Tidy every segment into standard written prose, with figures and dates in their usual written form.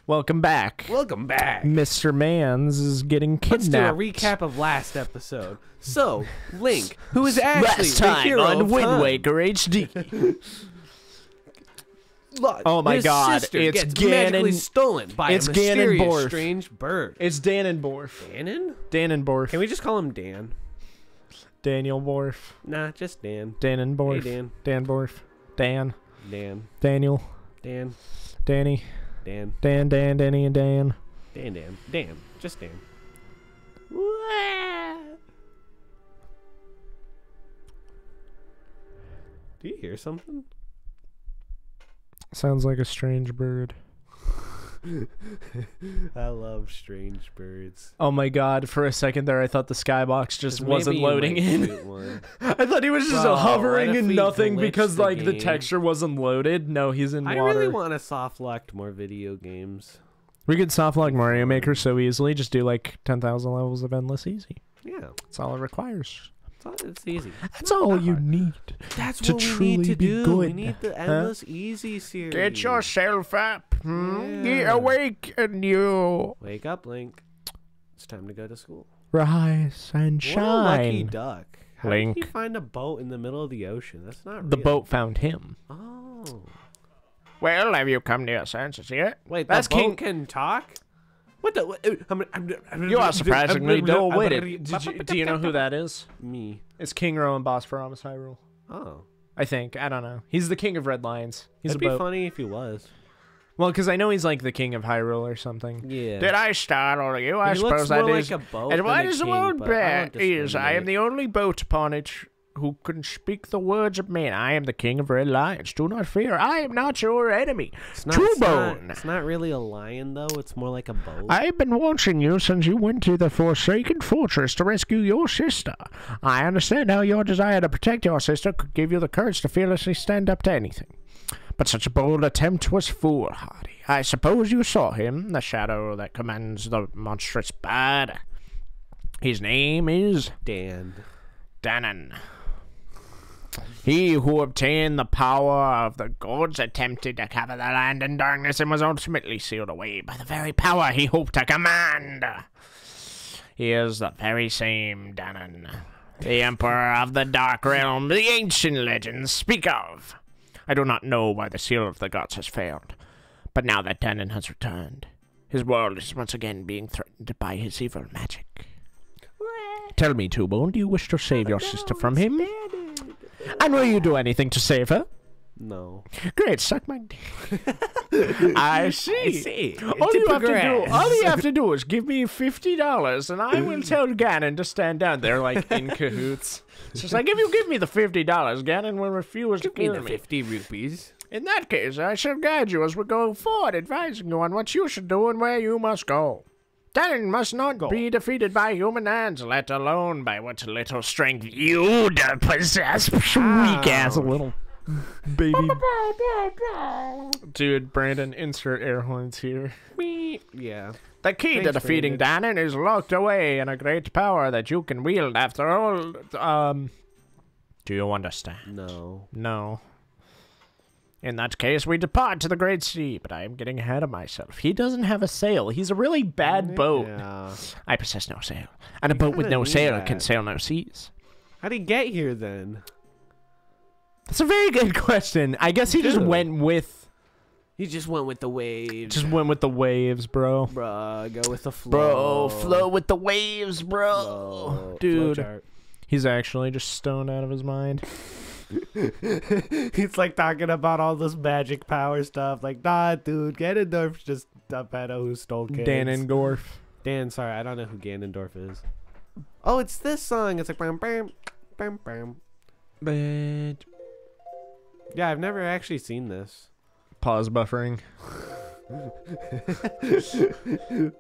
Welcome back. Welcome back. Mr. Mans is getting kidnapped. Let's do a recap of last episode. So, Link, who is actually Last the time hero on of Wind time. Waker HD. Oh my His God, sister it's gets magically Ganon- stolen by it's a mysterious Ganondorf. strange bird. It's Danenborf. Ganon? Danenborf. Can we just call him Dan? Daniel Borf. Nah, just Dan. Danenborf. Hey, Dan. Danborf. Dan. Dan. Daniel. Dan. Danny. Dan. Dan, Danny, and Dan. Dan. Dan. Just Dan. Do you hear something? Sounds like a strange bird. I love strange birds. Oh my God, for a second there I thought the skybox just wasn't loading in. I thought he was just Bro, hovering what if in we nothing glitched because the like the game? texture wasn't loaded. No, he's in I water. really want to soft lock more video games. We could soft lock Mario Maker so easily. Just do like 10,000 levels of endless easy. Yeah, That's all it requires. it's easy. That's all you need. That's to what we truly need to be do. good. We need the endless easy series. Get yourself up. Yeah. Get awake and you Wake up, Link. It's time to go to school. rise and What a lucky shine. duck. How Link. did he find a boat in the middle of the ocean? That's not The real. boat found him. Oh. Well, have you come to your senses yet? Wait, That's the boat King. can talk? What the? You are surprisingly dull-witted. Do you know who that is? Me. It's King Rowan, boss for Amos Hyrule. Oh. I think. I don't know. He's the king of Red Lions. He's It'd a be boat. funny if he was. Well, because I know he's like the king of Hyrule or something. Yeah. Did I startle you? I He looks suppose that more is. like a boat And than what a is the king, world but I bear won't is I am discriminate. the only boat upon it who can speak the words of men. I am the king of Red Lions. Do not fear. I am not your enemy. It's not, Two-Bone. it's not really a lion, though. It's more like a boat. I've been watching you since you went to the Forsaken Fortress to rescue your sister. I understand how your desire to protect your sister could give you the courage to fearlessly stand up to anything. But such a bold attempt was foolhardy. I suppose you saw him, the shadow that commands the monstrous bird. His name is Dan. Danon. He who obtained the power of the gods attempted to cover the land in darkness and was ultimately sealed away by the very power he hoped to command. He is the very same Danon, the Emperor of the Dark Realm the ancient legends speak of. I do not know why the seal of the gods has failed, but now that Danon has returned, his world is once again being threatened by his evil magic. Tell me, Two-Bone, do you wish to save your sister from him? And will you do anything to save her? No. Great, suck my dick. I see. All you have to do is give me $50 and I will tell Ganon to stand down. They're like in cahoots. It's just like, if you give me the $50, Ganon will refuse to kill me. 50 rupees. In that case, I shall guide you as we go forward, advising you on what you should do and where you must go. Ganon must not be defeated by human hands, let alone by what little strength you possess. Weak ass little baby. Dude, Brandon, insert air horns here. Yeah. The key to Thanks, defeating Danon is locked away in a great power that you can wield after all. Do you understand? No. No. In that case, we depart to the great sea, but I am getting ahead of myself. He doesn't have a sail. He's a really bad boat. Yeah. I possess no sail, and a boat with kinda no need sail that. can sail no seas. How'd he get here then? That's a very good question. I guess he just Dude. went with He just went with the waves. the waves, bro. Bruh, go with the flow. Bro, flow with the waves, bro. Flow. Dude, Flowchart. he's actually just stoned out of his mind. He's like talking about all this magic power stuff. Like, nah, dude, Ganondorf's just a pedo who stole kids. Danengorf. Dan, sorry, I don't know who Ganondorf is. Oh, it's this song. It's like bam, bam, bam, bam. But Yeah, I've never actually seen this. pause buffering.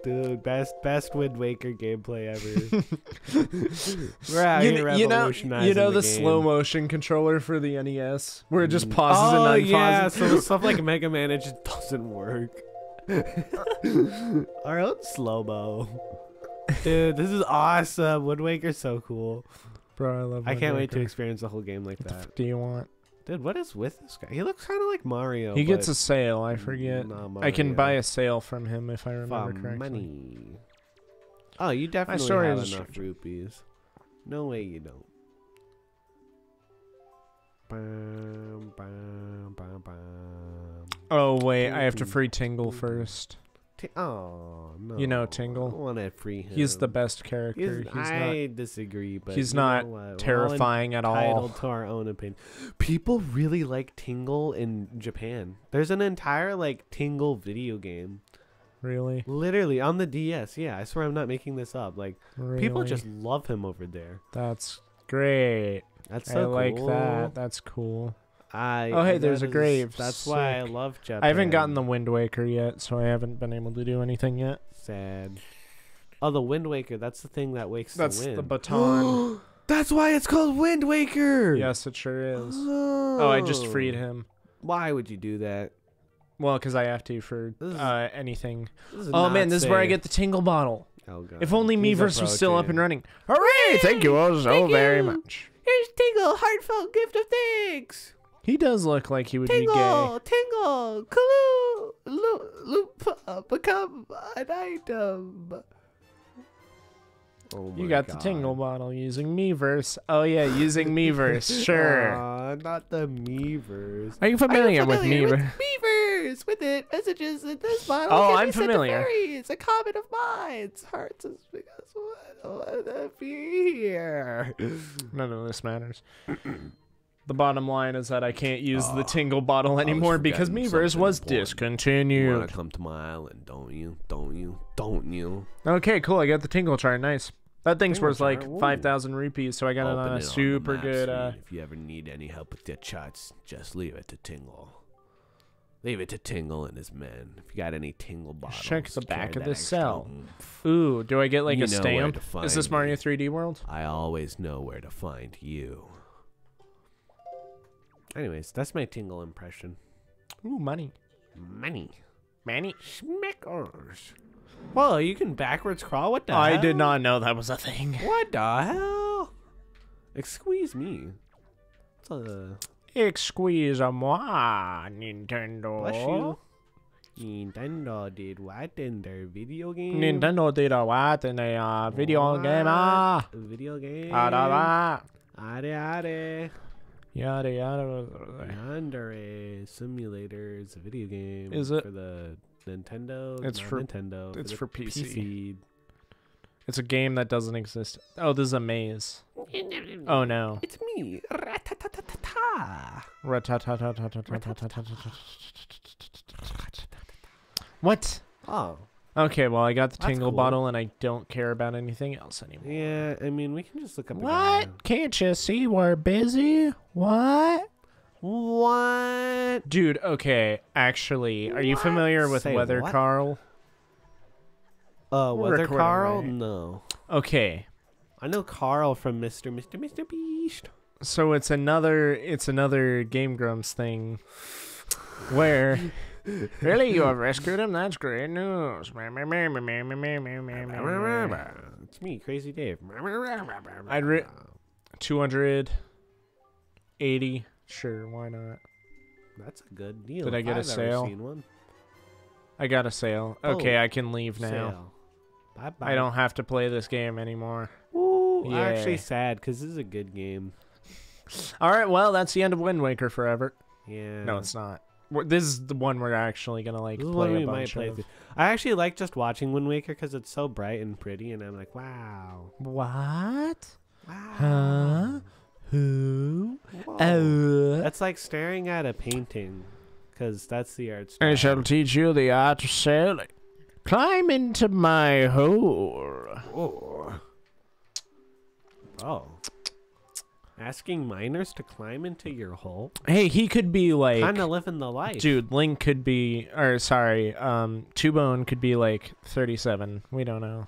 Dude, best Wind Waker gameplay ever. We're out here revolutionizing you know the game. slow motion controller for the NES where it just pauses Oh and yeah, unpauses. so stuff like Mega Man, it just doesn't work. Our own slow-mo. Dude, this is awesome. Wind Waker's so cool. Bro, I love. I Wind can't wait to Waker. experience the whole game like What the that. fuck do you want? Dude, what is with this guy? He looks kind of like Mario. He gets but a sale. I forget. not I can Mario. buy a sale from him if I For remember correctly. money. Oh, you definitely story have is enough rupees. No way you don't. Bam, bam, bam, bam. Oh wait, I have to free Tingle first. Oh no! You know Tingle. I want to free him. He's the best character. I disagree, but He's you know not what? We're all terrifying at all. entitled to our own opinion. People really like Tingle in Japan. There's an entire like Tingle video game, Really? literally on the DS. Yeah, I swear I'm not making this up. Like people Really? just love him over there. That's great. That's I so like cool. that. That's cool. Oh hey, there's a grave. That's why I Sick. love Japan. I haven't gotten the Wind Waker yet, so I haven't been able to do anything yet. sad. Oh, the Wind Waker. That's the thing that wakes That's the wind. the baton. That's why it's called Wind Waker. Yes, it sure is. Oh, I just freed him. Why would you do that? Well, because I have to for This is- anything. This is Oh not man, this is where I safe. get the Tingle bottle. Oh god. If only He's Miiverse was still up and approaching. running. Hooray! Thank you all so Thank very you. much. Here's Tingle, heartfelt gift of thanks. He does look like he would be gay. Tingle, Clue, Loop, become an item. Oh my You got the God. Tingle bottle using Miiverse. Oh yeah, using Miiverse. Sure. Not the Miiverse. Are you familiar with Miiverse? Miiverse? With it, messages in this bottle. Oh, can I'm be sent to familiar. fairies, a comment of mine. Hearts is because I want to be here. None of this matters. The bottom line is that I can't use the Tingle bottle anymore because forgetting Miiverse something was important. You discontinued. want to come to my island, don't you? Don't you? Don't you? Okay, cool. I got the Tingle chart. Nice. That thing's Tingle worth like chart, ooh. 5,000 rupees, so I got it Open on it a the super map good. screen. If you ever need any help with your charts, just leave it to Tingle. Leave it to Tingle and his men. If you got any Tingle bottles, Check the back carry of that this extra cell. oomph. Ooh, do I get like You a know where stamp? to Is this find Mario me. 3D World? I always know where to find you. Anyways, that's my Tingle impression. Ooh, money. Money. Manny. Schmeckers. Whoa, you can backwards crawl? What the hell? I did not know that was a thing. What the hell? Excuse me. It's a... Excuse-moi, Nintendo. Bless you. Nintendo did what in their video game? Nintendo did a what in a video What? game? Video game. Da, da, da. Are. Yada yada. Yandere Simulator is a video game. Is it? For the Nintendo? It's Not for- Nintendo. it's the for PC. PC. It's a game that doesn't exist. Oh, this is a maze. Oh no. It's me. Ra-ta-ta-ta-ta-ta. What? Oh. Okay, well I got the That's Tingle cool. bottle and I don't care about anything else anymore. Yeah, I mean, we can just look up the guy. What? Can't you see we're busy? What? What? Dude, okay, actually, are you What? familiar with Say Weather what? Carl? Weather recording, Carl? right? No. Okay. I know Carl from Mr. Beast. So it's another Game Grumps thing where really you have rescued him? That's great news. It's me, Crazy Dave. I'd 280. Sure, why not? That's a good deal. Did I if get a I've ever sale? seen one. I got a sale. Okay, I can leave now. Sale. Bye-bye. I don't have to play this game anymore. Ooh, I'm Yeah. actually sad because this is a good game. All right, well, that's the end of Wind Waker forever. Yeah. No, it's not. This is the one we're actually gonna like This is play one a we might bunch play of. through. I actually like just watching Wind Waker because it's so bright and pretty, and I'm like, wow. What? Wow. Huh? Who? Whoa. That's like staring at a painting because that's the art style. I shall teach you the art of sailing. Climb into my hole. Oh. Asking miners to climb into your hole? Hey, he could be like, Kind of living the life. dude. Link could be, or sorry, Two Bone could be like 37. We don't know.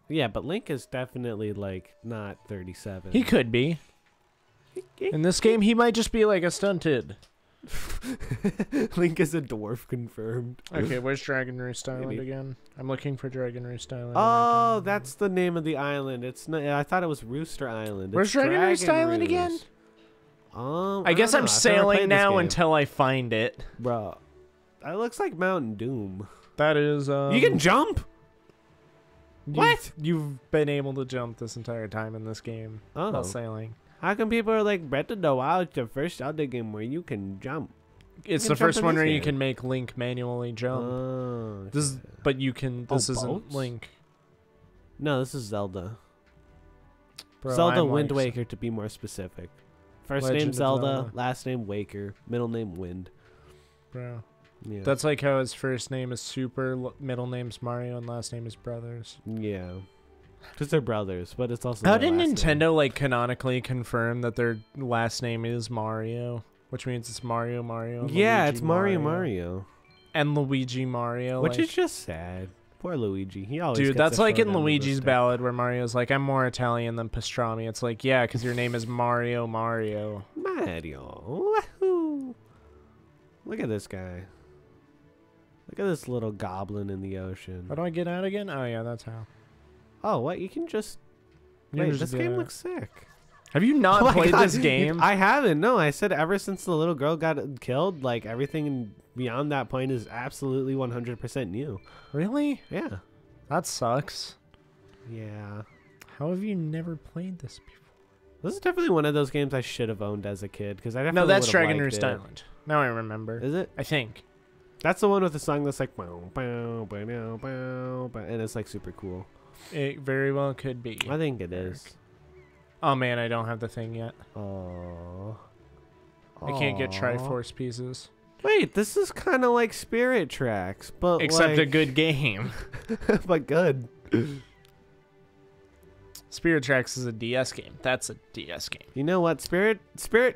Yeah, but Link is definitely like not 37. He could be. In this game, he might just be like a stunted. Link is a dwarf confirmed. Okay, where's Dragon Roost Island Maybe. again? I'm looking for Dragon Roost Island. Oh, that's the name of the island. It's not. I thought it was Rooster Island. Where's It's Dragon Roost Island again? Roost. I guess don't I'm know. I've never sailing played this now game. until I find it. Bro, that looks like Mountain Doom. That is. You can jump. What? You've been able to jump this entire time in this game while sailing. How come people are like Breath of the Wild, the first Zelda game where you can jump? It's You the can jump first in one this where you game. can make Link manually jump. Oh, This is, but you can. This isn't boats? Link. no, this is Zelda. Bro, Zelda I'm Wind like- Waker, to be more specific. First Legend name of Zelda, Zelda. last name Waker, middle name Wind. Bro, Yeah. that's like how his first name is Super, middle name's Mario, and last name is Brothers. yeah. Because they're brothers, but it's also How their did last name. Nintendo like canonically confirm that their last name is Mario, which means it's Mario Mario? And Yeah, Luigi it's Mario. and Luigi Mario, Which like, is just sad. Poor Luigi. He always dude. gets That's a like short in end of the Luigi's stick. Ballad where Mario's like, "I'm more Italian than pastrami." It's like, yeah, because your name is Mario Mario. Mario. Wahoo. Look at this guy. Look at this little goblin in the ocean. How do I get out again? Oh yeah, that's how. Oh, what? You can just... You Wait, just this do game that. looks sick. Have you not Oh my played God. this game? I haven't. No, I said ever since the little girl got killed, like everything beyond that point is absolutely 100% new. Really? Yeah. That sucks. Yeah. How have you never played this before? This is definitely one of those games I should have owned as a kid because I definitely No, that's would've Dragon liked Roost it. Island. Now I remember. Is it? I think. That's the one with the song that's like bow, bow, bow, bow, bow, bow, and it's like super cool. It very well could be. I think it is. Oh man, I don't have the thing yet. Oh. I can't get Triforce pieces. Wait, this is kind of like Spirit Tracks, but Except a like, good game. but good. Spirit Tracks is a DS game. That's a DS game. You know what? Spirit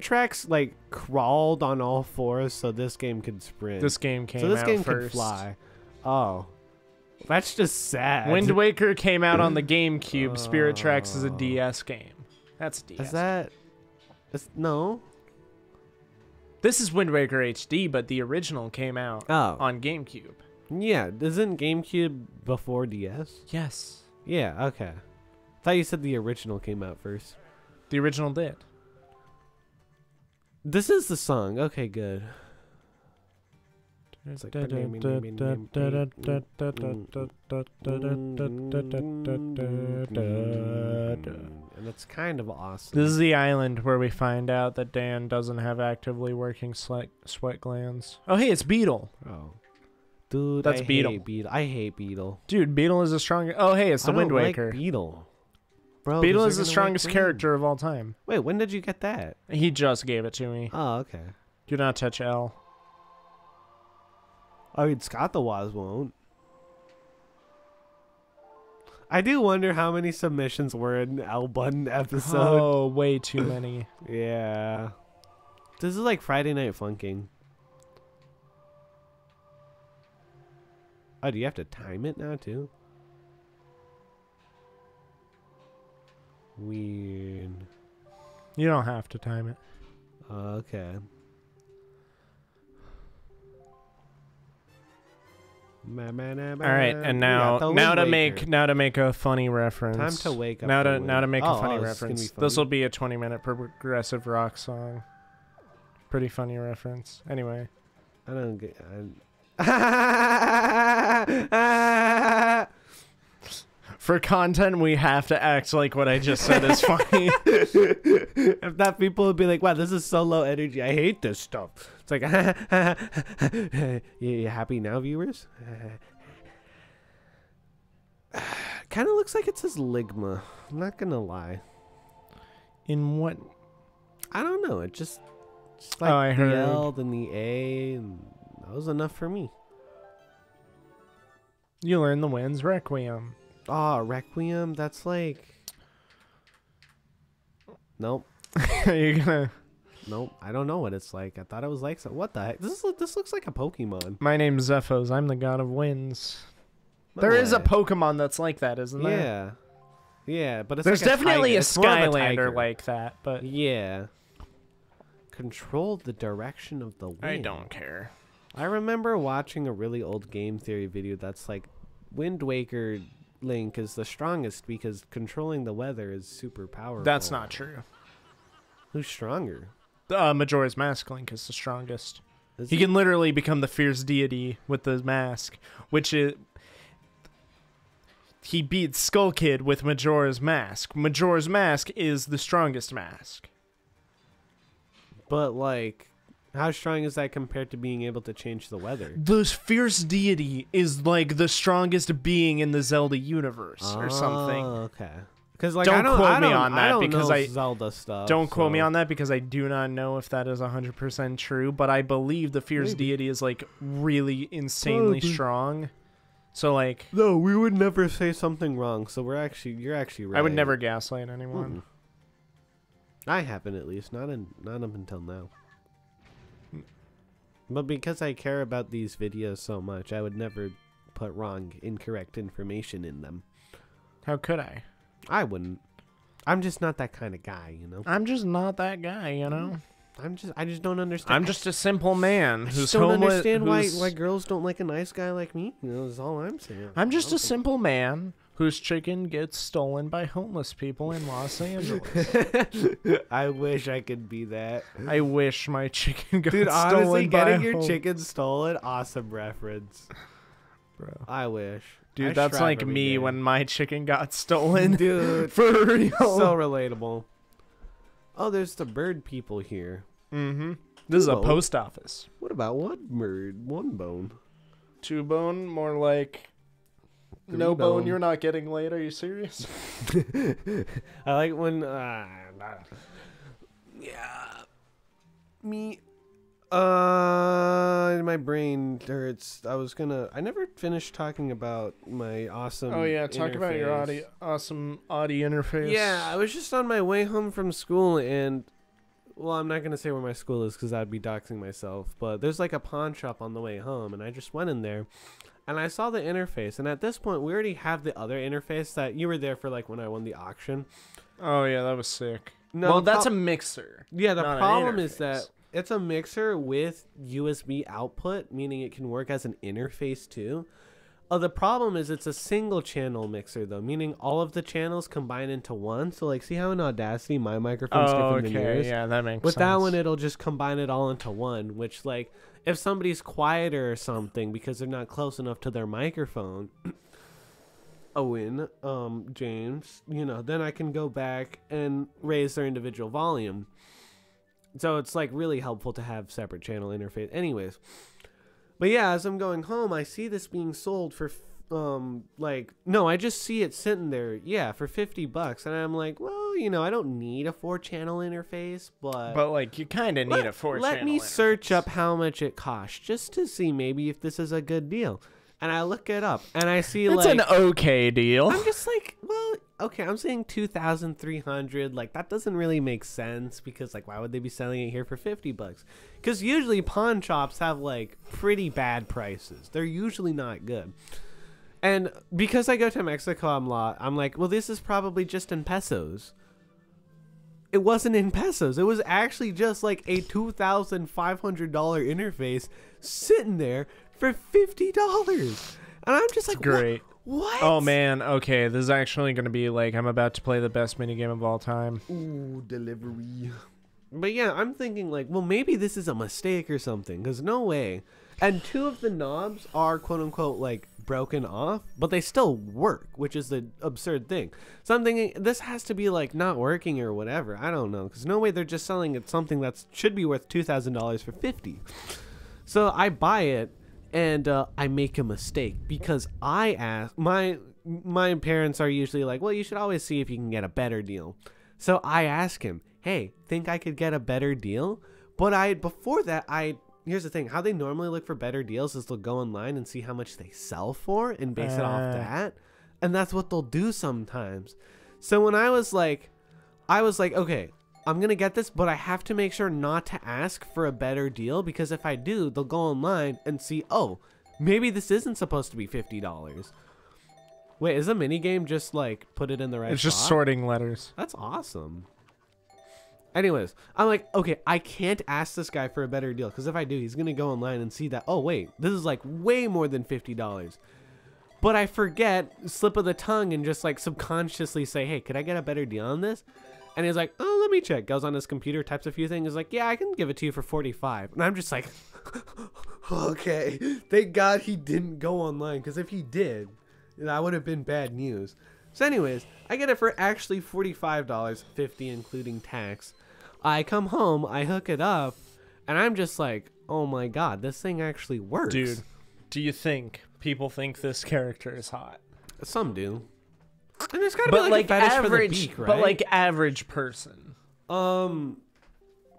Tracks like crawled on all fours, so this game could sprint. This game came so this out game first. could fly. Oh, that's just sad. Wind Waker came out on the GameCube. Spirit Tracks is a Oh. DS game. That's a DS. Is that? No. This is Wind Waker HD, but the original came out Oh. on GameCube. Yeah. Isn't GameCube before DS? Yes. Yeah. Okay. Thought you said the original came out first. The original did. This is the song. Okay, good. It's like- And it's kind of awesome. This is the island where we find out that Dan doesn't have actively working sweat glands. Oh, hey, it's Beetle. Oh. Dude, That's I Beetle. hate Beetle. I hate Beetle. Dude, Beetle is the strongest. Oh, hey, it's the I Wind don't Waker. like Beetle. Bro, Beetle 'cause is they're the gonna strongest win. character of all time. Wait, when did you get that? He just gave it to me. Oh, okay. Do not touch L. I mean, Scott the Woz won't. I do wonder how many submissions were in L Button episode. Oh, way too many. Yeah. This is like Friday Night Funking. Oh, do you have to time it now, too? Weird. You don't have to time it. Okay. All All right, and now to make a funny reference. Time to wake up. Now the to make a wind. funny this is gonna reference. be This will funny. be a 20-minute progressive rock song. Pretty funny reference. Anyway, I don't get. for content, we have to act like what I just said is funny. If not, people would be like, "Wow, this is so low energy. I hate this stuff." It's like, you happy now, viewers? Kind of looks like it says Ligma. I'm not gonna lie. In what? I don't know. It just like Oh, I the heard. L, then the A, and that was enough for me. You learn the winds Requiem. Oh, Requiem. That's like. Nope. You're gonna. Nope. I don't know what it's like. I thought it was like so. What the heck? This looks like a Pokemon. My name's Zephos. I'm the god of winds. No There is a way. Pokemon that's like that, isn't there? Yeah. Yeah, but it's There's like definitely tiger. a It's more of Skylander tiger. like that, but Yeah. Control the direction of the wind. I don't care. I remember watching a really old game theory video that's like Wind Waker Link is the strongest because controlling the weather is super powerful. That's not true. Who's stronger? Majora's Mask Link is the strongest. Is He it? can literally become the fierce deity with the mask, which is... He beats Skull Kid with Majora's Mask. Majora's Mask is the strongest mask. But like, how strong is that compared to being able to change the weather? The fierce deity is like the strongest being in the Zelda universe or something. Okay. Because like, Don't quote me on I that don't because know I- Zelda stuff. Don't quote me so- on that because I do not know if that is 100% true, but I believe the fierce Maybe. deity is like really insanely Maybe. strong. So like, No, we would never say something wrong. So you're actually right. I would never gaslight anyone. I haven't, at least not up until now. But because I care about these videos so much, I would never put incorrect information in them. How could I? I wouldn't. I'm just not that kind of guy, you know. I'm just not that guy, you know? I just don't understand. I'm just a simple man I who's just don't homeless. understand why who's- girls don't like a nice guy like me. You know, that's all I'm saying. I'm just a simple man whose chicken gets stolen by homeless people in Los Angeles. I wish I could be that. I wish my chicken got Dude, stolen honestly, by getting your home- chicken stolen, awesome reference. Bro. I wish. Dude, I that's strive like every me day. when my chicken got stolen. Dude, For real. so relatable. Oh, there's the bird people here. Mm-hmm. This is a Whoa. post office. What about one bird? One bone. Two bone, more like Three no bone. bone. You're not getting laid. Are you serious? I like when yeah, me my brain hurts. I never finished talking about my awesome Oh yeah, talk about your interface. awesome audio interface. Yeah, I was just on my way home from school, and well, I'm not gonna say where my school is because that'd be doxing myself, but there's like a pawn shop on the way home, and I just went in there and I saw the interface, and at this point we already have the other interface that you were there for, like when I won the auction. Oh yeah, that was sick. No, well, the that's a pro- mixer. Yeah, the not an problem is interface. that it's a mixer with USB output, meaning it can work as an interface too. The problem is it's a single channel mixer though, meaning all of the channels combine into one. So like, see how in Audacity my microphone's Oh, different than okay, yours? yeah, that makes With sense. that one, it'll just combine it all into one, which like if somebody's quieter or something because they're not close enough to their microphone, Owen, James, you know, then I can go back and raise their individual volume. So it's like really helpful to have separate channel interface. Anyways, but yeah, as I'm going home, I see this being sold for I just see it sitting there, yeah, for $50, and I'm like, well, you know, I don't need a 4-channel interface, but like you kind of need a 4-channel. let me interface. search up how much it costs just to see maybe if this is a good deal. And I look it up, and I see It's like an okay deal. I'm just like, well, okay, I'm saying 2,300. Like that doesn't really make sense because like why would they be selling it here for $50? Because usually pawn shops have like pretty bad prices. They're usually not good. And because I go to Mexico a lot, I'm like, well, this is probably just in pesos. It wasn't in pesos. It was actually just like a $2,500 interface sitting there for $50. And I'm just like, great. What? Oh man, okay, this is actually going to be like I'm about to play the best minigame of all time. Ooh, delivery. But yeah, I'm thinking like, well, maybe this is a mistake or something, because no way. And 2 of the knobs are quote unquote like broken off, but they still work, which is the absurd thing. So I'm thinking this has to be like not working or whatever. I don't know, because no way they're just selling it something that should be worth $2,000 for $50. So I buy it, and I make a mistake because I ask my parents are usually like, well, you should always see if you can get a better deal. So I ask him, hey, think I could get a better deal? But before that, here's the thing, how they normally look for better deals is they'll go online and see how much they sell for and base it off that. And that's what they'll do sometimes. So when I was like, okay, I'm going to get this, but I have to make sure not to ask for a better deal, because if I do, they'll go online and see, oh, maybe this isn't supposed to be $50. Wait, is a minigame just like put it in the right It's just spot? sorting letters. That's awesome. Anyways, I'm like, okay, I can't ask this guy for a better deal, because if I do, he's going to go online and see that, oh, wait, this is like way more than $50. But I forget, slip of the tongue, and just like subconsciously say, hey, could I get a better deal on this? And he's like, oh, let me check. Goes on his computer, types a few things, is like, yeah, I can give it to you for 45. And I'm just like, okay. Thank God he didn't go online, because if he did, that would have been bad news. So anyways, I get it for actually $45, 50 including tax. I come home, I hook it up, and I'm just like, oh my God, this thing actually works. Dude, do you think people think this character is hot? Some do. And there's gotta be like a fetish for the beak, right? But like average person.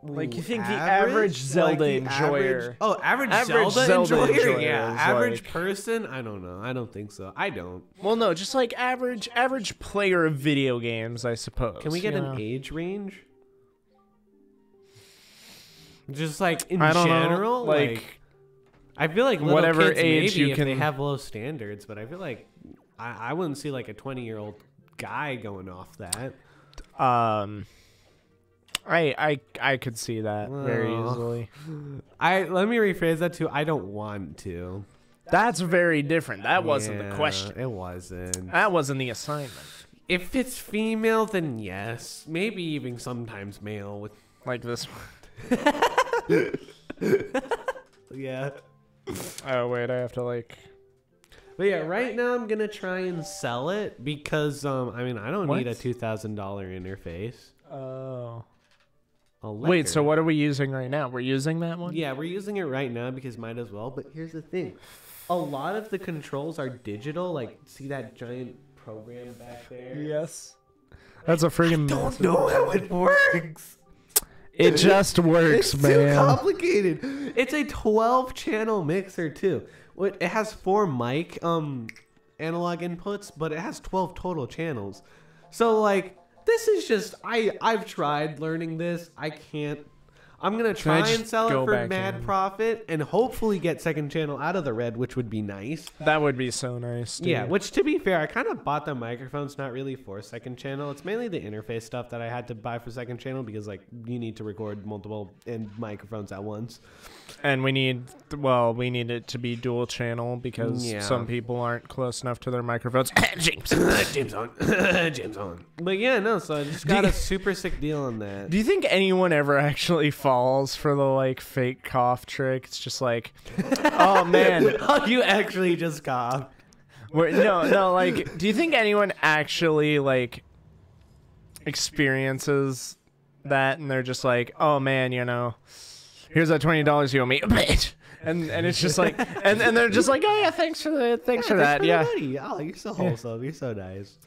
Like you think the average Zelda enjoyer? Average Zelda enjoyer? Yeah, average person? I don't know. I don't think so. I don't. Well, no, just like average player of video games, I suppose. Can we get an age range? Just like in I don't general, know, like I feel like little whatever kids, age maybe you if can they have low standards, but I feel like I wouldn't see like a 20-year-old guy going off that. I could see that very easily. Let me rephrase that too. I don't want to. That's very different. That wasn't the question. It wasn't. That wasn't the assignment. If it's female, then yes. Maybe even sometimes male. With Like this one. yeah. Oh wait, I have to like. But yeah, right now I'm gonna try and sell it because I mean I don't need a $2,000 interface. Oh. Wait, Wait, so what are we using right now? We're using that one? Yeah, we're using it right now because might as well. But here's the thing, a lot of the controls are digital. Like, see that giant program back there? Yes. That's a freaking. Don't know how it works. It just works, It's man. too complicated. It's a 12-channel mixer too. It has 4 mic analog inputs, but it has 12 total channels. So like, this is just I've tried learning this. I can't. I'm gonna try and sell it for mad profit and hopefully get second channel out of the red, which would be nice. That would be so nice. Dude. Yeah, which to be fair, I kind of bought the microphones not really for second channel. It's mainly the interface stuff that I had to buy for second channel because like you need to record multiple microphones at once. And we need it to be dual channel because some people aren't close enough to their microphones. James on. James on. But yeah, no, so I just got a super sick deal on that. Do you think anyone ever actually falls for the like fake cough trick? It's just like, oh man, you actually just coughed. No, like, do you think anyone actually like experiences that and they're just like, oh man, here's that $20 you owe me, bitch. And it's just like, and they're just like, oh yeah, thanks for that. Yeah. Oh, you're so wholesome. You're so nice.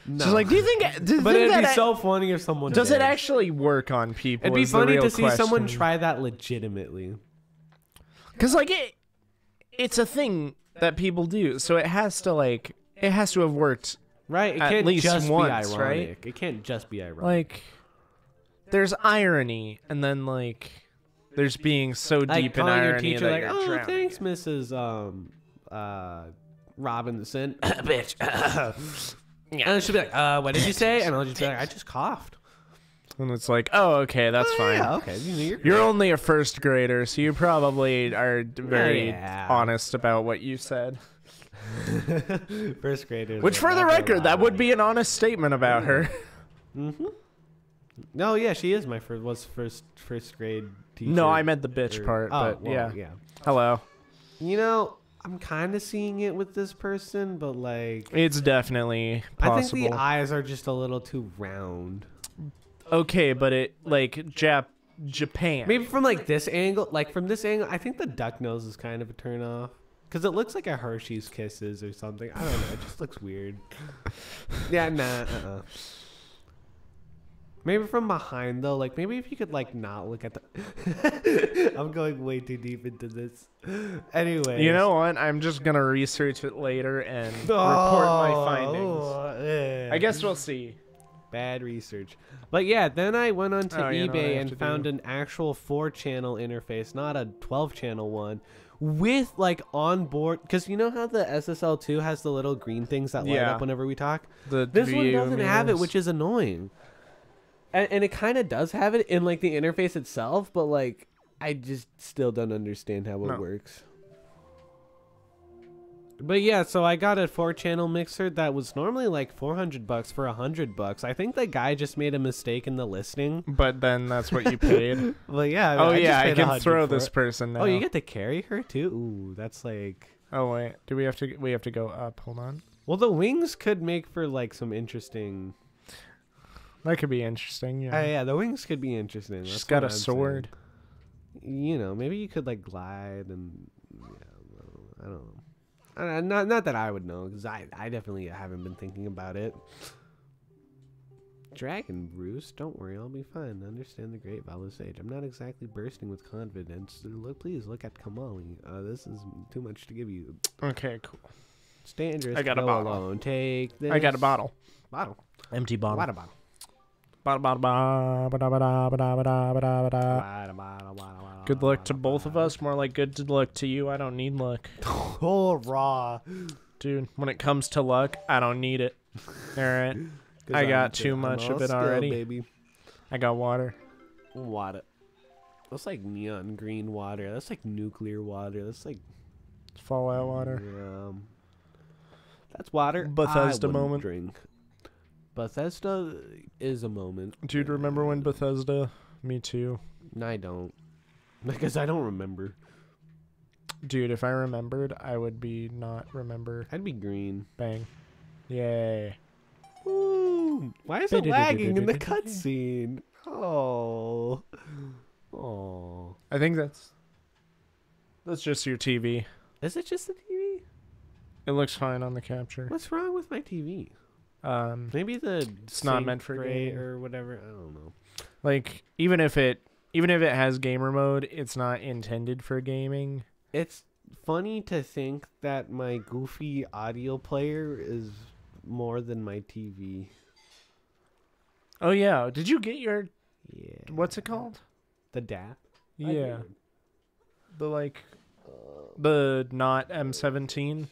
No. Just like, do you think but it'd be so funny if someone does did. It actually work on people? It'd be funny to see someone try that legitimately. Because like it's a thing that people do, so it has to have worked right. It at can't least just once, be ironic. right? It can't just be ironic. Like, there's irony, and then like there's being so like deep in calling irony your teacher that like, you're oh, drowning thanks, it. Mrs. Robinson, bitch. Yeah. And she'll be like, what did you say? And I'll just be like, I just coughed. And it's like, oh, okay, that's fine. Yeah, okay. You're only a first grader, so you probably are very Yeah. honest about what you said. First graders. Which, for the record, that would be an honest statement about her. Mm-hmm. No, yeah, she is my first grade teacher. No, I meant the bitch part, but well, yeah. Hello. I'm kind of seeing it with this person, but like, It's definitely possible. I think the eyes are just a little too round. Okay, but it like Japan. Maybe from like this angle, I think the duck nose is kind of a turn off. Because it looks like a Hershey's Kisses or something. I don't know. It just looks weird. Yeah, nah. Maybe from behind, though. Like, maybe if you could, like, not look at the... I'm going way too deep into this. Anyway. You know what? I'm just going to research it later and report my findings. I guess we'll see. Bad research. But yeah, then I went onto eBay and found an actual 4-channel interface, not a 12-channel one, with like on board, because you know how the SSL2 has the little green things that light up whenever we talk? This one doesn't have it, which is annoying. And it kind of does have it in like the interface itself, but like I just still don't understand how it works. But yeah, so I got a 4-channel mixer that was normally like $400 for $100. I think the guy just made a mistake in the listing. But then that's what you paid. Well, yeah. Oh I yeah, just I paid can 100 throw for this it. person now. Oh, you get to carry her too? Ooh, that's like. Oh wait, do we have to go up? Hold on. Well, the wings could make for like some interesting. That could be interesting. Yeah. Yeah, the wings could be interesting. She's That's got what a I'm sword. saying. You know, maybe you could like glide and. Yeah, I don't know. Not that I would know, because I definitely haven't been thinking about it. Dragon Roost, don't worry, I'll be fine. Understand the great Valu Sage. I'm not exactly bursting with confidence. Please look at Kamali. This is too much to give you. Okay, cool. It's dangerous. I got to a go bottle. alone. Take this. I got a bottle. Bottle. Empty bottle. Water bottle. Good luck to both of us. More like good luck to you. I don't need luck. Oh, raw. Dude, when it comes to luck, I don't need it. All right. I got too much of it already. Baby. I got water. Water. That's like neon green water. That's like nuclear water. That's like Fallout water. that's water. Bethesda I wouldn't moment. Drink. Bethesda is a moment. Dude, remember when Bethesda? Me too. No, I don't. Because I don't remember. Dude, if I remembered, I would be not remember. I'd be green. Bang. Yay. Ooh, why is it lagging in the cutscene? Oh. Oh. I think that's just your TV. Is it just the TV? It looks fine on the capture. What's wrong with my TV? Maybe it's not meant for gray gaming. or whatever. I don't know. Like even if it has gamer mode, it's not intended for gaming. It's funny to think that my goofy audio player is more than my TV. Oh yeah, did you get your Yeah. what's it called? The DAP? Yeah. The not M17.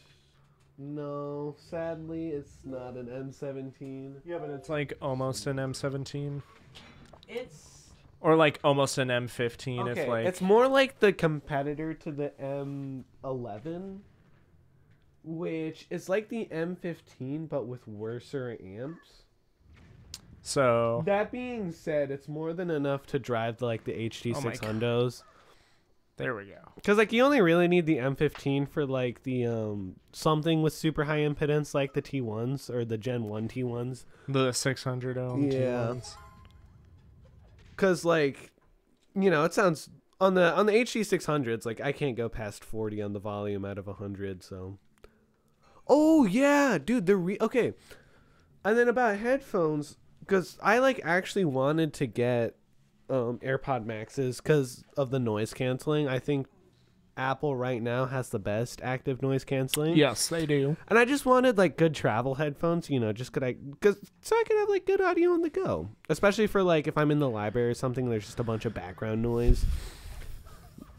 No, sadly, it's not an M17. Yeah, but it's like almost an M17 It's or like almost an M15 okay. if like It's more like the competitor to the M11, which is like the M15 but with worser amps. so. That being said, it's more than enough to drive the HD Oh my 600s. There we go. Because like you only really need the M15 for like the something with super high impedance like the T1s or the Gen 1 T1s. The 600 ohm Yeah. T1s. Because like, you know, it sounds on the HD 600s like I can't go past 40 on the volume out of 100. So, oh yeah, dude, okay. And then about headphones, because I like actually wanted to get AirPod Maxes because of the noise canceling. I think Apple right now has the best active noise canceling. Yes, they do. And I just wanted like good travel headphones, you know, so I could have like good audio on the go, especially for like if I'm in the library or something. There's just a bunch of background noise.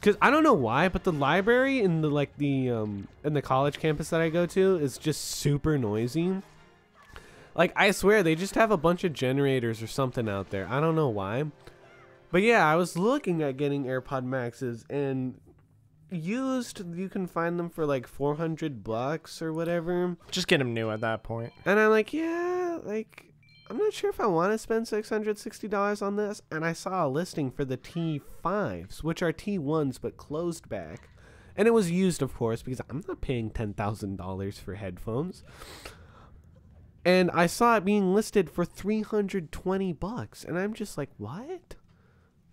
Because I don't know why, but the library in the college campus that I go to is just super noisy. Like I swear they just have a bunch of generators or something out there. I don't know why. But yeah, I was looking at getting AirPod Maxes, and used you can find them for like $400 or whatever. Just get them new at that point. And I'm like, yeah, like I'm not sure if I want to spend $660 on this. And I saw a listing for the T5s, which are T1s but closed back, and it was used, of course, because I'm not paying $10,000 for headphones. And I saw it being listed for $320, and I'm just like, what?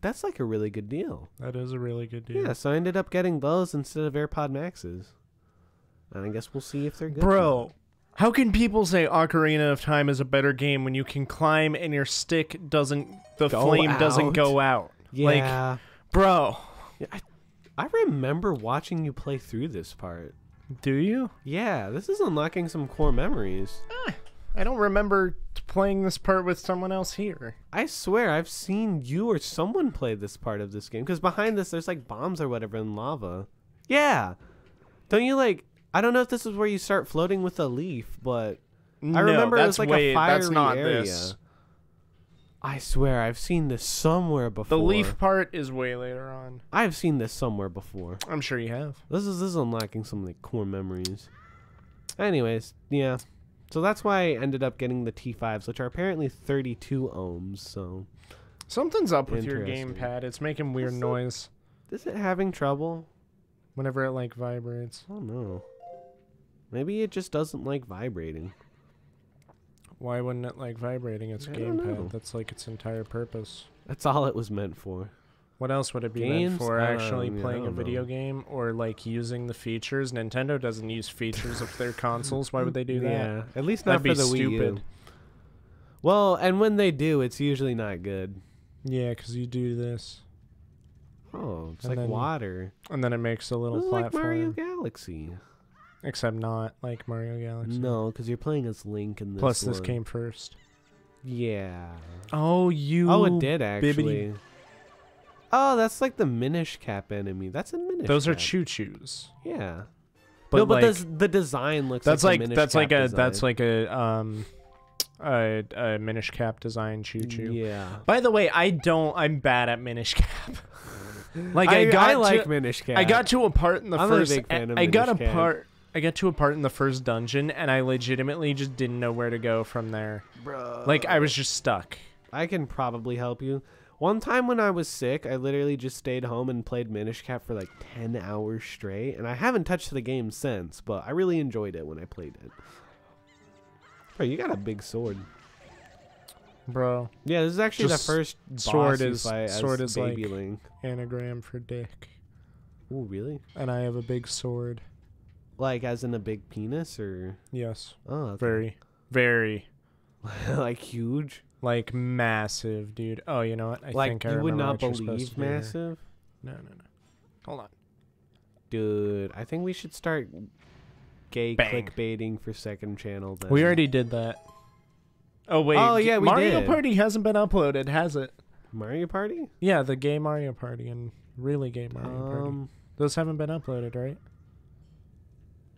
That's like a really good deal. That is a really good deal. Yeah, so I ended up getting those instead of AirPod Maxes. And I guess we'll see if they're good. Bro, how can people say Ocarina of Time is a better game when you can climb and your stick doesn't go out? Yeah. Like, bro. Yeah, I remember watching you play through this part. Do you? Yeah, this is unlocking some core memories. I don't remember playing this part with someone else here. I swear I've seen you or someone play this part of this game. Because behind this, there's like bombs or whatever in lava. Yeah. Don't you like... I don't know if this is where you start floating with a leaf, but... I remember it was like a fiery area. This. I swear I've seen this somewhere before. The leaf part is way later on. I've seen this somewhere before. I'm sure you have. This is unlocking some like core memories. Anyways, yeah. So that's why I ended up getting the T5s, which are apparently 32 ohms. So Something's up with your Interesting. gamepad. It's making weird What's noise is it having trouble? whenever it like vibrates. I don't know. Maybe it just doesn't like vibrating. Why wouldn't it like vibrating? It's a I don't know. gamepad. That's like its entire purpose. That's all it was meant for. What else would it be Games? meant for? Actually Yeah, I playing a don't video know. game or like using the features? Nintendo doesn't use features of their consoles. Why would they do that? Yeah, at least not That'd for be the Wii stupid. U. Well, and when they do, it's usually not good. Yeah, because you do this. Oh, it's And like then water. And then it makes a little This is like Mario platform. Galaxy. Except not like Mario Galaxy. No, because you're playing as Link in this Plus, this one. came first. Yeah. Oh, you. Oh, it did actually. bibbity. Oh, that's like the Minish Cap enemy. That's a Minish Those are Cap. choo-choos. Yeah. But no, but like, the design looks that's like like the that's Minish like Cap a that's design. like a Minish Cap design choo-choo. Yeah. By the way, I'm bad at Minish Cap. Like I like Minish Cap. I got to a part in the I'm a first. big fan of I got a Minish Cap. part. I got to a part in the first dungeon, and I legitimately just didn't know where to go from there. Bro. Like I was just stuck. I can probably help you. One time when I was sick, I literally just stayed home and played Minish Cap for like 10 hours straight, and I haven't touched the game since, but I really enjoyed it when I played it. Bro, you got a big sword. Bro, Yeah, this is actually Just the first sword boss you is- fight sword as is Baby like- Link. anagram for dick. Ooh, really? And I have a big sword. Like as in a big penis, or Yes. oh, okay. Very, very, like huge? like massive, dude. Oh, you know what? I Like think I you would remember not what you're supposed believe to do here. massive? No. Hold on. Dude, I think we should start gay Bang. clickbaiting for second channel then. We already did that. Oh wait. Oh, yeah, we Mario did. Party hasn't been uploaded, has it? Mario Party? Yeah, the gay Mario Party and really gay Mario Party. Those haven't been uploaded, right?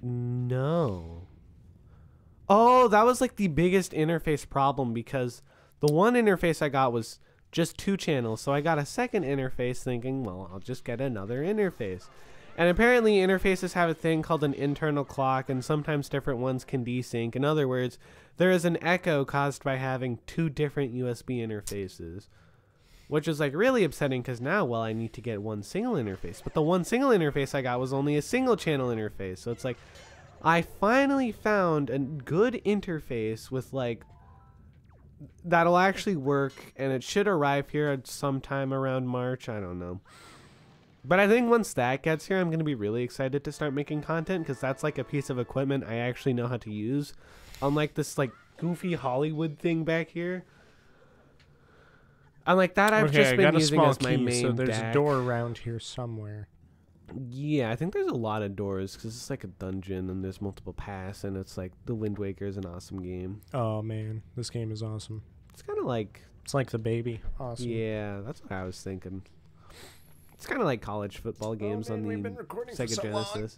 No. Oh, that was like the biggest interface problem because the one interface I got was just 2 channels. So I got a second interface thinking, well, I'll just get another interface. And apparently interfaces have a thing called an internal clock, and sometimes different ones can desync. In other words, there is an echo caused by having 2 different USB interfaces. Which is like really upsetting because now, well, I need to get one single interface. But the one single interface I got was only a single channel interface. So it's like, I finally found a good interface with like, that'll actually work. And it should arrive here at sometime around March. I don't know. But I think once that gets here, I'm going to be really excited to start making content. Because that's like a piece of equipment I actually know how to use. Unlike this like goofy Hollywood thing back here. And like that, I've okay, just I been got a using small as my key, main so there's DAC. a door around here somewhere. Yeah, I think there's a lot of doors because it's like a dungeon and there's multiple paths, and it's like the Wind Waker is an awesome game. Oh man, this game is awesome. It's kind of like, It's like the baby. Awesome. yeah, that's what I was thinking. It's kind of like college football games on the Sega Genesis.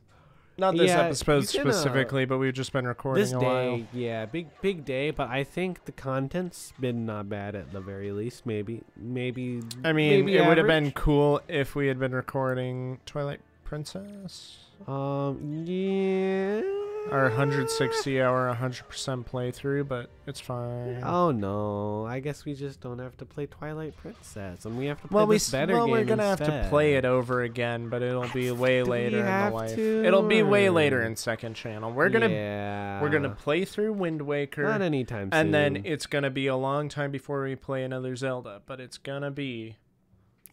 Not this Yeah, episode you can, specifically, but we've just been recording This a while. day, yeah, big day, but I think the content's been not bad at the very least. Maybe. I mean, maybe it would have been average. cool if we had been recording Twilight Princess. Yeah. Our 160-hour, 100% playthrough, but it's fine. Oh no! I guess we just don't have to play Twilight Princess, and we have to play well, this better game we're gonna have to instead. play it over again, but it'll be way Do we later in the have life. to, It'll be way or- later in second channel. We're gonna play through Wind Waker, not anytime soon. and then it's gonna be a long time before we play another Zelda. But it's gonna be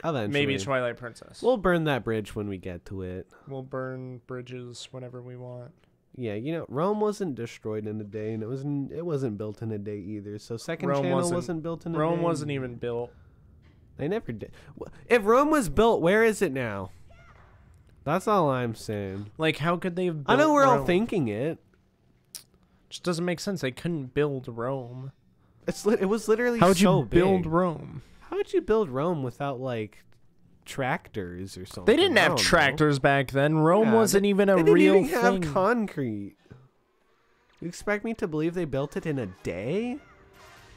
eventually maybe Twilight Princess. we'll burn that bridge when we get to it. We'll burn bridges whenever we want. Yeah, you know, Rome wasn't destroyed in a day, and it wasn't built in a day either. So second Rome channel wasn't- wasn't built in a day. Rome wasn't even built. They never did. If Rome was built, where is it now? That's all I'm saying. Like, how could they have built I know we're all Rome? thinking it. Just doesn't make sense. They couldn't build Rome. It was literally How would so you build big. Rome? How would you build Rome without like tractors or something? They didn't I have don't know. tractors back then. Rome Yeah, wasn't even a They didn't real even have thing. concrete. You expect me to believe they built it in a day?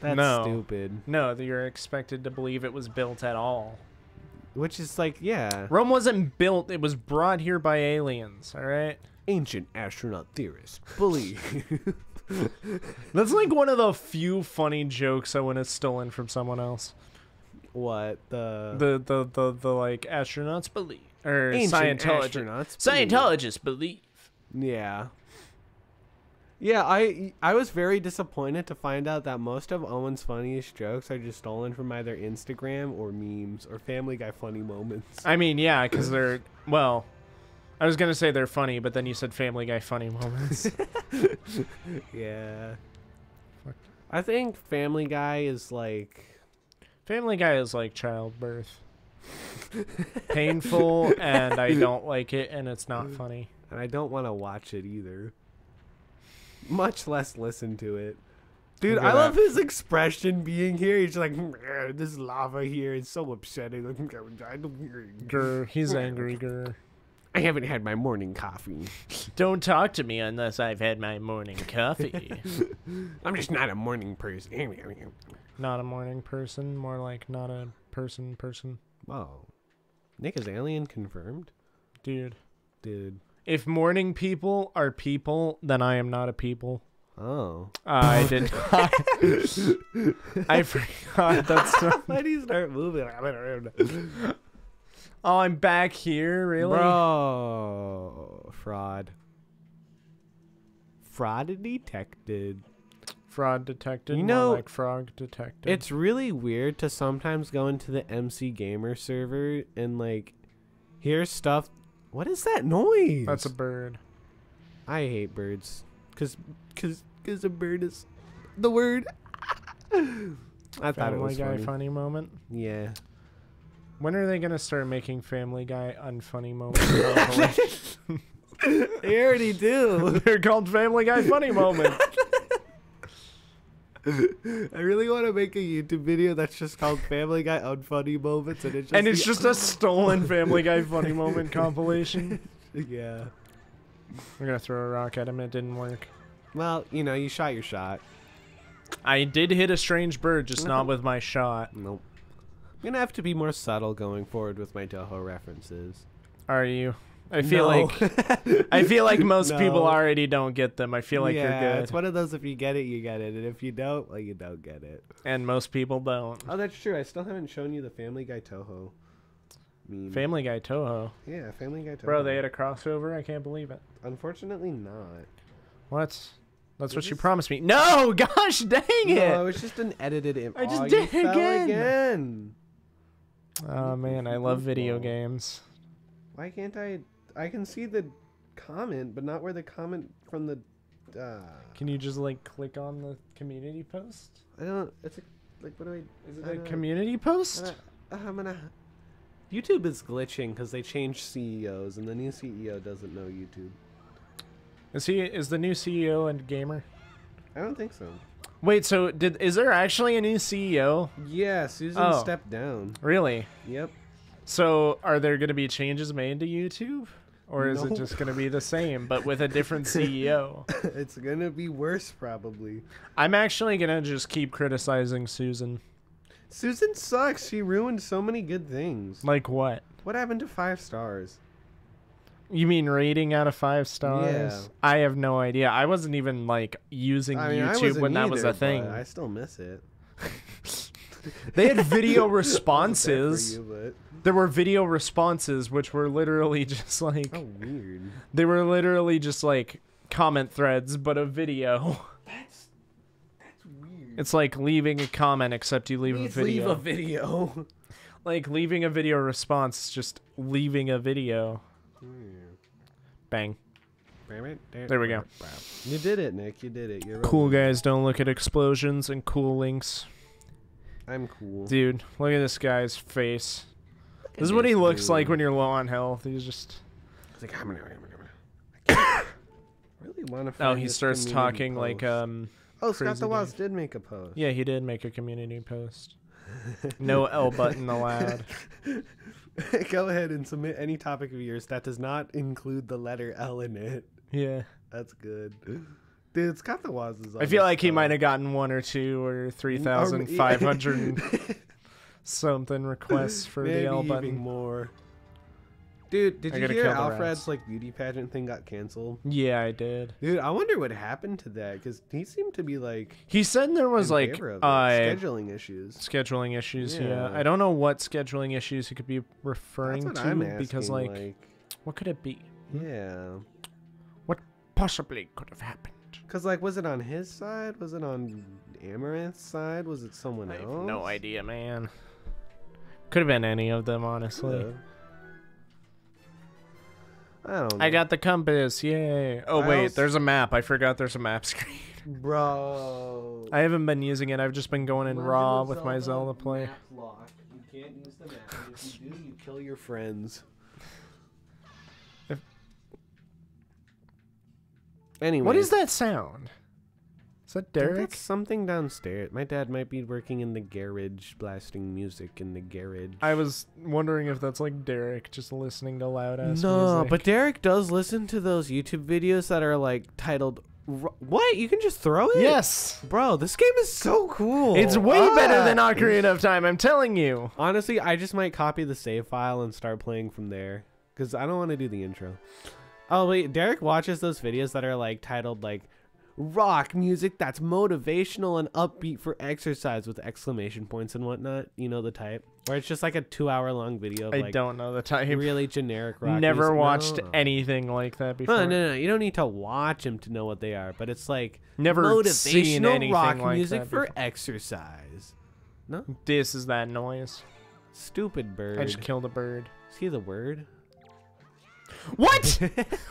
That's No. stupid. No, you're expected to believe it was built at all. Which is like, yeah. Rome wasn't built. It was brought here by aliens, all right? Ancient astronaut theorists believe. That's like one of the few funny jokes I when it's stolen from someone else. What the The like astronauts believe or ancient Scientologists. astronauts believe. Scientologists believe. Yeah. Yeah, I was very disappointed to find out that most of Owen's funniest jokes are just stolen from either Instagram or memes or Family Guy funny moments. I mean, yeah, because they're well. I was gonna say they're funny, but then you said Family Guy funny moments. Yeah. Fuck. I think Family Guy is like Family Guy is like childbirth. Painful, and I don't like it, and it's not funny. and I don't want to watch it either. Much less listen to it. Dude, Look at I love that. his expression being here. He's like, this lava here is so upsetting. Grr, he's angry, grr. I haven't had my morning coffee. Don't talk to me unless I've had my morning coffee. I'm just not a morning person. Not a morning person, more like not a person. Oh. Nick is alien confirmed? Dude. Dude. If morning people are people, then I am not a people. Oh. I did not. I forgot that's not. Why do you start moving? Oh, I'm back here, really? Bro. Fraud. Fraud detected. Fraud detected. You more know, like frog detected. It's really weird to sometimes go into the MC Gamer server and, like, hear stuff. What is that noise? That's a bird. I hate birds. Cause a bird is the word. I thought it Family was Guy funny. moment. Yeah. When are they gonna start making Family Guy unfunny moments? They already do. They're called Family Guy funny moment. I really want to make a YouTube video that's just called Family Guy Unfunny Moments, and it's just a stolen Family Guy funny moment compilation. yeah. We're gonna throw a rock at him. It didn't work. Well, you know, you shot your shot. I did hit a strange bird, just not with my shot. Nope. I'm gonna have to be more subtle going forward with my Toho references. Are you? I feel like most No. people already don't get them. I feel like you're good. It's one of those, if you get it, you get it, and if you don't, well, you don't get it. And most people don't. Oh, that's true. I still haven't shown you the Family Guy Toho meme. Family Guy Toho. Yeah, Family Guy Toho. Bro, they had a crossover? I can't believe it. Unfortunately, not. What? That's what you just- promised me. No! Gosh dang it! No, it's just an edited image. I just did it again. Oh, man, I love video games. Why can't I? I can see the comment, but not where the comment from the. Can you just, like, click on the community post? I don't. It's like, what do I? Is it I a don't- community post? I'm gonna. YouTube is glitching because they changed CEOs, and the new CEO doesn't know YouTube. Is the new CEO and gamer? I don't think so. Wait, so is there actually a new CEO? Yeah, Susan Oh. stepped down. Really? Yep. So are there going to be changes made to YouTube? Or is it Nope. just going to be the same, but with a different CEO? It's gonna be worse probably. I'm actually going to just keep criticizing Susan. Susan sucks. She ruined so many good things. Like what? What happened to 5 stars? You mean rating out of 5 stars? Yeah. I have no idea. I wasn't even like using I YouTube wasn't when that was either, a thing. but I still miss it. They had video Not responses. there for you, There were video responses which were literally just like but... Oh, weird. they were literally just like comment threads but a video. That's weird. It's like leaving a comment except you leave a Please video. leave a video. Like leaving a video response, just leaving a video. Bang. There we go. You did it, Nick. You did it. You're Cool guys don't look at explosions and cool links. I'm cool. Dude, look at this guy's face. at This is what he this looks dude. like when you're low on health. He's just... It's like, I really want to find Oh, he this starts community talking like, post. Oh, Scott crazy the Woz did make a post. yeah, he did make a community post. No L button allowed. Go ahead and submit any topic of yours that does not include the letter L in it. Yeah. That's good. Dude, Scott the Woz is on I feel this like he stuff. might have gotten 1 or 2 or 3,500 something requests for Maybe the L even button. more. Dude, did I you gotta hear kill the Alfred's rats. like beauty pageant thing got canceled? Yeah, I did. Dude, I wonder what happened to that because he seemed to be like He said there was in like favor of it. scheduling scheduling issues. issues. Yeah. Yeah. I don't know what scheduling issues he could be referring That's what to I'm asking, because like, what could it be? yeah, What possibly could have happened? because like, was it on his side? Was it on Amaranth's side? Was it someone I else? have no idea, man. Could have been any of them, honestly. Yeah. I don't know. I got the compass, yay! Oh I wait, also- there's a map. I forgot there's a map screen. Bro. I haven't been using it. I've just been going in Legend raw of with my Zelda play. map lock. You can't use the map. And if you do, you kill your friends. If- Anyway, What is that sound? Is that Derek? That's something downstairs. My dad might be working in the garage, blasting music in the garage. I was wondering if that's like Derek just listening to loud ass No, music. but Derek does listen to those YouTube videos that are like titled. What? You can just throw it? yes, Bro, this game is so cool. it's way better than Ah. Ocarina of Time. I'm telling you. Honestly, I just might copy the save file and start playing from there because I don't want to do the intro. Oh wait, Derek watches those videos that are like titled like rock music that's motivational and upbeat for exercise with exclamation points and whatnot. You know the type where it's just like a 2-hour long video of I like don't know the type. really generic rock. Never music. watched No. anything like that before. No. You don't need to watch them to know what they are, but it's like Never seen motivational anything rock like music that for before. exercise. No, This is that noise. stupid bird. I just killed a bird. See the word? What?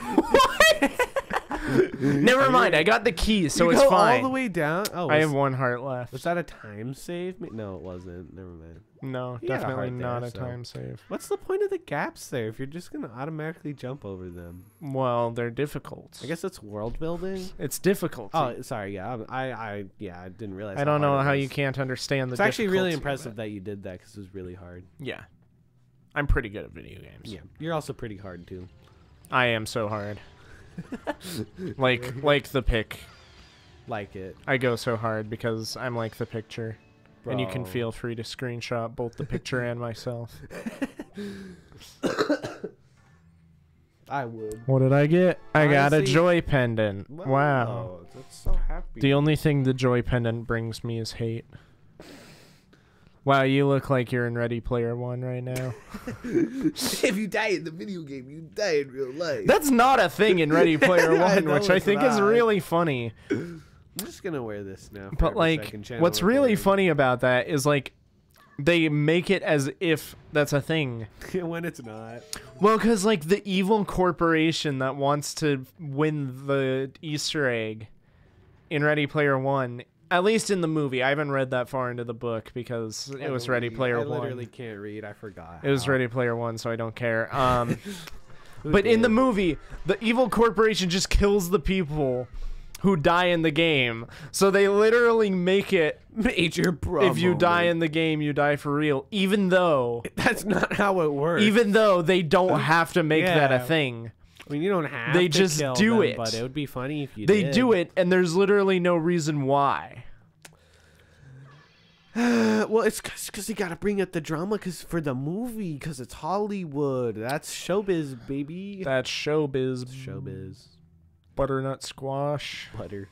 What? Never mind. I got the key, so you it's go fine. all the way down. Oh, I have one heart left. Was that a time save? No, it wasn't. Never mind. No, You had a definitely heart not there, a so- time save. What's the point of the gaps there if you're just gonna automatically jump over them? Well, they're difficult. I guess it's world building. It's difficult. Oh, sorry. Yeah, I didn't realize. I don't know hard it how was. you can't understand the. It's actually really difficulty of impressive it. that you did that because it was really hard. Yeah, I'm pretty good at video games. Yeah, you're also pretty hard too. I am so hard. like the pick. Like it, I go so hard because I'm like the picture. And you can Bro. feel free to screenshot both the picture and myself. I would. What did I get? I got a Honestly- joy pendant. Wow. That's so happy. The only thing the joy pendant brings me is hate. Wow, you look like you're in Ready Player One right now. If you die in the video game, you die in real life. That's not a thing in Ready Player I One, know which I it's think is not. really funny. I'm just gonna wear this now. for But every like, second channel what's really recording. funny about that is like, they make it as if that's a thing. when it's not. Well, because like the evil corporation that wants to win the Easter egg in Ready Player One, at least in the movie. I haven't read that far into the book because it was Ready Player I One. literally can't read. I forgot. It was how. Ready Player One, so I don't care. Who But in the did? movie, the evil corporation just kills the people who die in the game. So they literally make it, Major bro. if you die in the game, you die for real. Even though That's not how it works. they don't have to make that a Yeah. thing. I mean, you don't have They to just kill do them, it. but it would be funny if you They did. do it, and there's literally no reason why. Well, it's because you got to bring up the drama for the movie because it's Hollywood. That's showbiz, baby. That's showbiz. Showbiz. Butternut squash. Butter.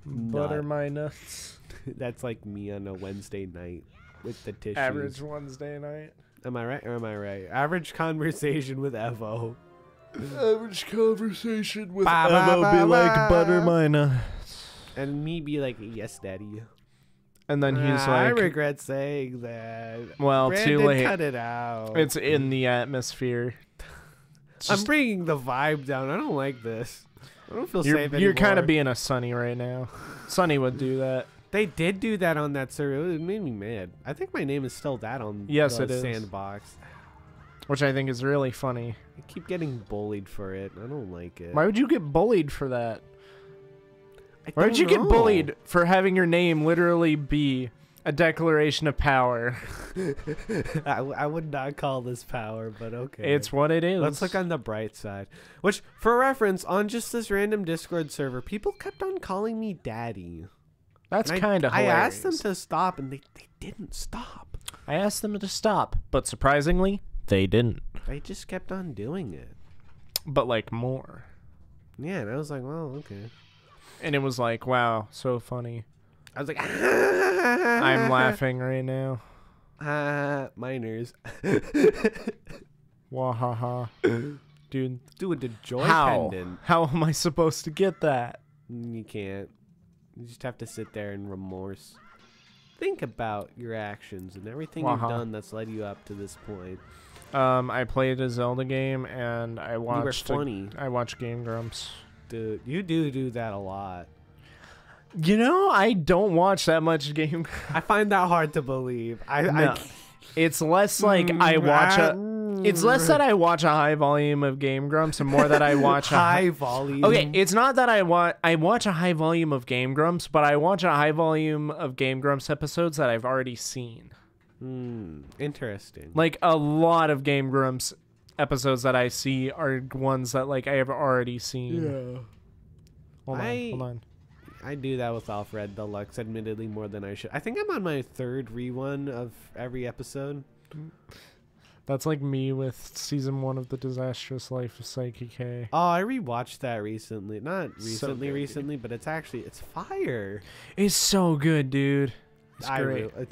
Butter Nut. my nuts. That's like me on a Wednesday night with the tissues. Average Wednesday night. Am I right or am I right? Average conversation with Evo. Average conversation with Ba, ba, Emma ba, be like ba. butter my nuts. And me be like, yes, daddy. And then he's I like, regret saying that. well, Brandon, too late. cut it out. It's in the atmosphere. It's I'm just- bringing the vibe down. I don't like this. I don't feel you're safe you're kind anymore. of being a Sunny right now. Sunny would do that. They did do that on that server. It made me mad. I think my name is still that on Yes, the it is. Sandbox. Which I think is really funny. I keep getting bullied for it. I don't like it. Why would you get bullied for that? I Why would don't you get know. bullied for having your name literally be a declaration of power? I would not call this power, but okay. It's what it is. Let's look on the bright side. Which, for reference, on just this random Discord server, people kept on calling me daddy. That's And kind of I hilarious. asked them to stop, and they didn't stop. I asked them to stop, but surprisingly, they didn't. They just kept on doing it. But like more. Yeah, and I was like, well, okay. And it was like, wow, so funny. I was like, I'm laughing right now. minors. Wahaha. Dude, Doing the joy how? pendant. How am I supposed to get that? You can't. You just have to sit there in remorse. Think about your actions and everything you've done that's led you up to this point. I played a Zelda game and I watched. You were funny. I watched Game Grumps. Dude, you do that a lot. You know, I don't watch that much Game. I find that hard to believe. No. It's less like I watch a. It's less that I watch a high volume of Game Grumps and more that I watch a high volume. Okay, it's not that I watch a high volume of Game Grumps, but I watch a high volume of Game Grumps episodes that I've already seen. Interesting. Like a lot of Game Grumps episodes that I see are ones that like I have already seen. Yeah. Hold on. I do that with Alfred Deluxe, admittedly more than I should. I think I'm on my third rerun of every episode. That's like me with season 1 of The Disastrous Life of Psyche K. Oh, I rewatched that recently. Not So recently, good, but it's fire. It's so good, dude. It's great. I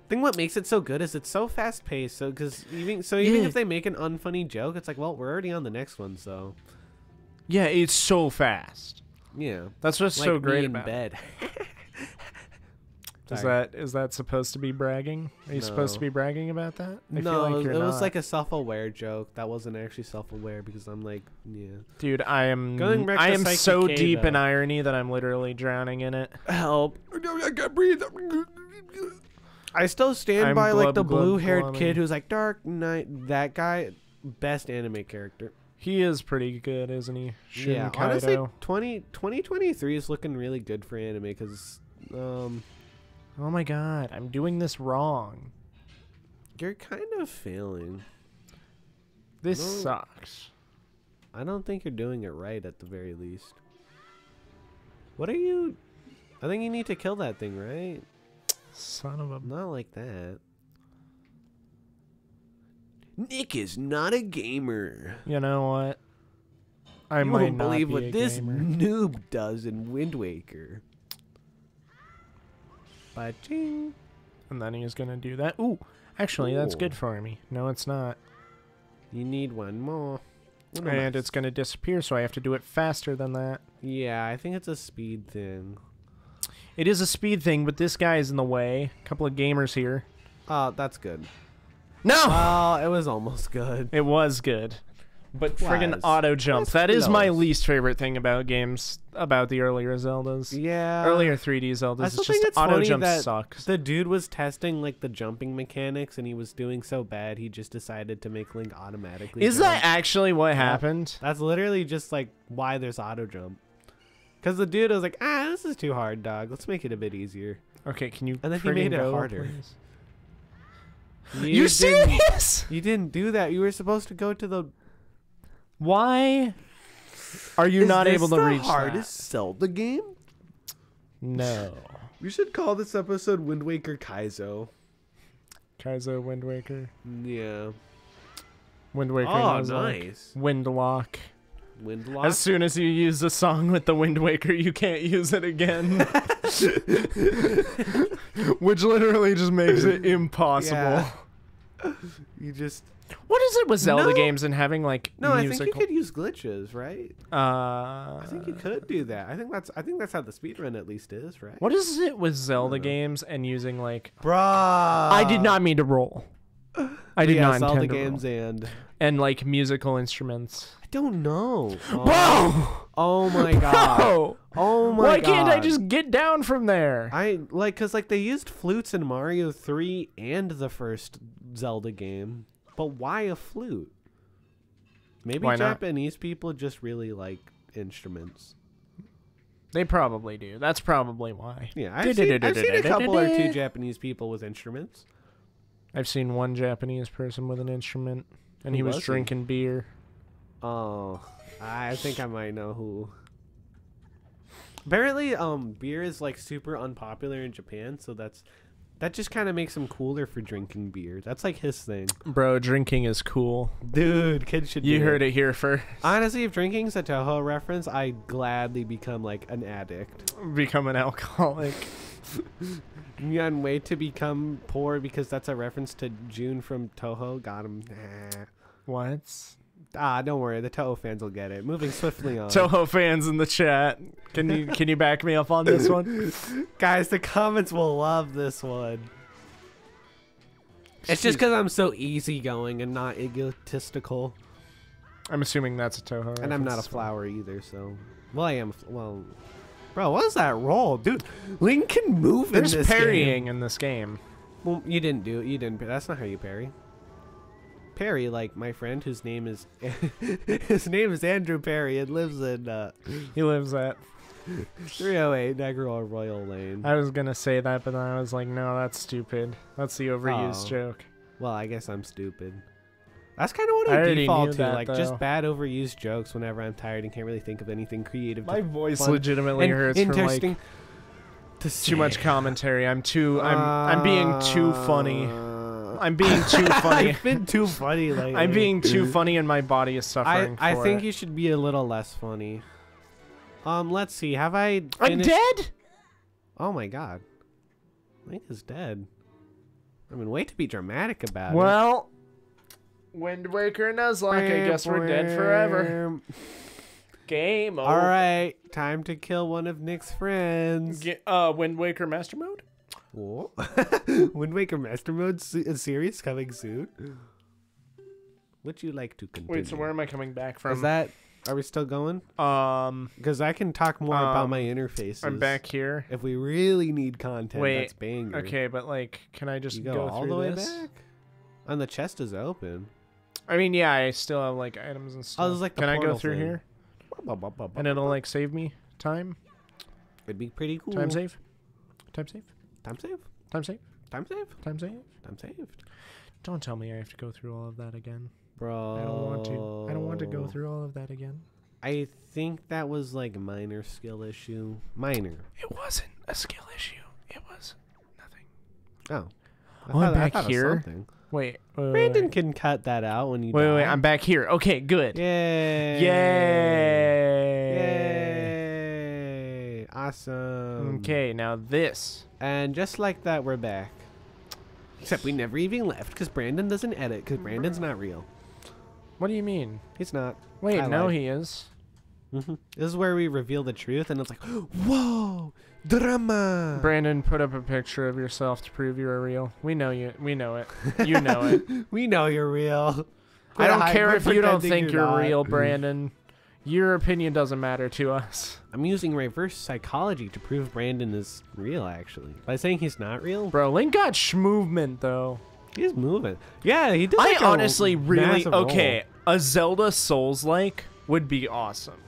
think what makes it so good is it's so fast paced. So even Yeah. if they make an unfunny joke, it's like, well, we're already on the next one, so Yeah, it's so fast. yeah. That's what's Like so me great in about it. bed. Is that supposed to be bragging? Are you supposed to No. be bragging about that? I No, feel like you're it was not. like a self-aware joke. That wasn't actually self-aware because I'm like, yeah. Dude, I am Going back to Psyche so K, deep in though. irony that I'm literally drowning in it. Help! I can't breathe. I still stand I'm by like glub, the glub, blue-haired glumming. kid who's like Dark Knight. That guy, best anime character. He is pretty good, isn't he? Shun Yeah, Kaido. honestly, 2023 is looking really good for anime because Oh my god, I'm doing this wrong. you're kind of failing. This No. sucks. I don't think you're doing it right at the very least. What are you? I think you need to kill that thing, right? Son of a... Not like that. Nick is not a gamer. You know what? I You might won't not believe be what a this gamer. noob does in Wind Waker. Ba-ching. And then he's gonna do that. Ooh, actually, that's Ooh. good for me. No, it's not. You need one more. One more. And it's gonna disappear, so I have to do it faster than that. Yeah, I think it's a speed thing. It is a speed thing, but this guy is in the way. A couple of gamers here. Oh, that's good. No! Oh, it was almost good. It was good. But friggin' Was. auto jump. That's That is my close. least favorite thing about games, about the earlier Zeldas. Yeah. Earlier 3D Zeldas. I It's still just think it's auto funny jump that sucks. the dude was testing like the jumping mechanics and he was doing so bad he just decided to make Link automatically Is jump. that actually what happened? That's literally just like why there's auto jump. Because the dude was like, this is too hard, dog. Let's make it a bit easier. Okay, can you And then he friggin' made it go, harder. please? You You didn't- serious? You didn't do that. You were supposed to go to the. Why are you not able to reach hardest Zelda game? that? No. We should call this episode Wind Waker Kaizo. Kaizo Wind Waker. Yeah. Wind Waker. Oh, was nice. Like Windlock. Windlock. As soon as you use a song with the Wind Waker, you can't use it again. Which literally just makes it impossible. Yeah. You just. What is it with Zelda No. games and having like No, musical? I think you could use glitches, right? I think you could do that. I think that's how the speedrun at least is, right? What is it with Zelda games and using like? Bruh. I did not mean to roll. I did not Zelda intend to games roll. and Like musical instruments. I don't know. Bro! Oh my god. Bro! Oh my Why god. can't I just get down from there? cause like they used flutes in Mario 3 and the first Zelda game. But why a flute? Maybe Why not? Japanese people just really like instruments. They probably do. That's probably why. Yeah, I've seen a couple or two Japanese people with instruments. I've seen one Japanese person with an instrument, and Who he was was he? drinking beer. Oh, I think I might know who. Apparently, beer is like super unpopular in Japan, so that's That just kind of makes him cooler for drinking beer. That's like his thing. Bro, drinking is cool. Dude, kids should You do heard it here first. Honestly, if drinking's a Toho reference, I'd gladly become like an addict. Become an alcoholic. Yeah, and wait to become poor because that's a reference to June from Toho. Got him. Nah. What? Don't worry. The Toho fans will get it. Moving swiftly on. Toho fans in the chat, can you back me up on this one? Guys, the comments will love this one. It's just because I'm so easygoing and not egotistical. I'm assuming that's a Toho. And I'm not a reference. flower either, so... Well, I am... Well... Bro, what is that roll? Dude, Link can move There's in this parrying game. in this game. Well, you didn't do it. You didn't... That's not how you parry. Perry, like my friend whose name is... his name is Andrew Perry and lives in... He lives at... 308 Negril Royal Lane. I was gonna say that, but then I was like, no, that's stupid. That's the overused Oh. joke. Well, I guess I'm stupid. That's kind of what I I already default knew to, that, like though. just bad overused jokes whenever I'm tired and can't really think of anything creative. My voice fun legitimately and hurts from interesting like to too much commentary. I'm being too funny. I'm being too funny. I've been too funny lately. I'm being too funny and my body is suffering. I for think it. you should be a little less funny. Let's see. Have I I'm finished? dead. Oh my god. Link is dead. I mean, way to be dramatic about it. Well, Wind Waker Nuzlocke. I guess we're dead forever. Game over. All right, time to kill one of Nick's friends. Wind Waker Master Mode. Whoa. Wind Waker Master Mode series coming soon. Would you like to continue? Wait, so where am I coming back from? Is that? Are we still going? Because I can talk more about my interfaces. I'm back here. If we really need content, Wait, that's banger. Okay, but like, can I just You go go all through the way this? back? And the chest is open. I mean, yeah, I still have like items and stuff. Oh, this is like the can I go portal through thing. here? And it'll like save me time? It'd be pretty cool. Time save? Time save? Time save. Time save? Time save. Time save? Time saved. Don't tell me I have to go through all of that again. Bro. I don't want to. I don't want to go through all of that again. I think that was like a minor skill issue. Minor. It wasn't a skill issue. It was nothing. Oh. Oh, I'm back thought it was here. something. Wait. Brandon can cut that out when you Wait, die. I'm back here. Okay, good. Yay. Yay. Yay. Awesome. Okay, now this. And just like that, we're back. Except we never even left because Brandon doesn't edit because Brandon's not real. What do you mean? He's not. Wait, I no, lied. he is. This is where we reveal the truth and it's like, whoa, drama. Brandon, put up a picture of yourself to prove you're real. We know you. We know it. You know it. We know you're real. I don't We're care we're if you don't pretending think you're not. real, Brandon. Your opinion doesn't matter to us. I'm using reverse psychology to prove Brandon is real, actually. By saying he's not real, Bro, Link got schmovement, though. he's moving. Yeah, he did. Like I a honestly really... massive roll. Okay, a Zelda Souls-like would be awesome.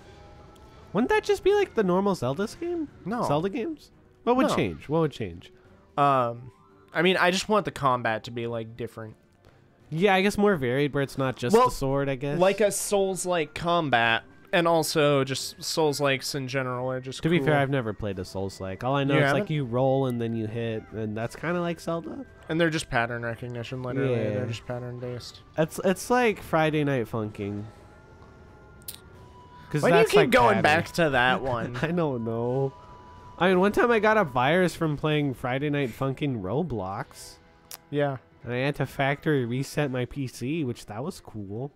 Wouldn't that just be like the normal Zelda game? No. Zelda games? What would No. change? What would change? I mean, I just want the combat to be, like, different. Yeah, I guess more varied where it's not just Well, the sword, I guess. Like a Souls-like combat, and also just Souls-likes in general are just To be cool. fair, I've never played a Souls-like. All I know You is haven't? like you roll and then you hit, and that's kind of like Zelda. And they're just pattern recognition, literally. Yeah. They're just pattern-based. It's like Friday Night Funking. Why do you keep going back to that one? I don't know. I mean, one time I got a virus from playing Friday Night Funkin' Roblox, Yeah. and I had to factory reset my PC, which that was cool.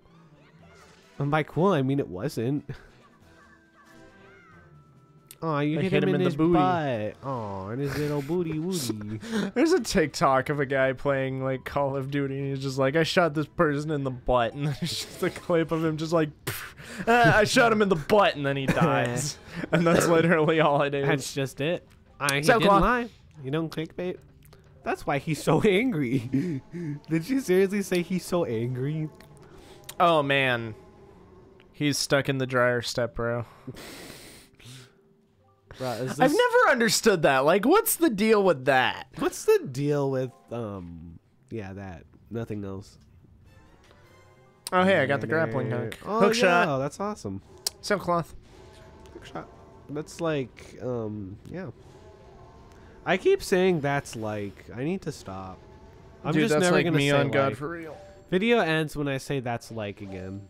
And by cool, I mean it wasn't. Oh, you They hit him in the his booty. butt. Oh, and his little booty woody. There's a TikTok of a guy playing like Call of Duty, and he's just like, I shot this person in the butt, and then it's just a clip of him just like, I shot him in the butt, and then he dies, and that's literally all it is. That's just it. He So didn't close. lie. You don't clickbait. That's why he's so angry. Did you seriously say he's so angry? Oh man, he's stuck in the dryer step, bro. Bro, is this, I've never understood that. Like, what's the deal with that? What's the deal with yeah, that nothing else. Oh hey, I got the grappling hook. Oh, Hook shot. yeah, that's awesome. Silk cloth. Hook shot. That's like yeah. I keep saying that's like. I need to stop. I'm Dude, just that's never like gonna me say on God like. for real. Video ends when I say that's like again.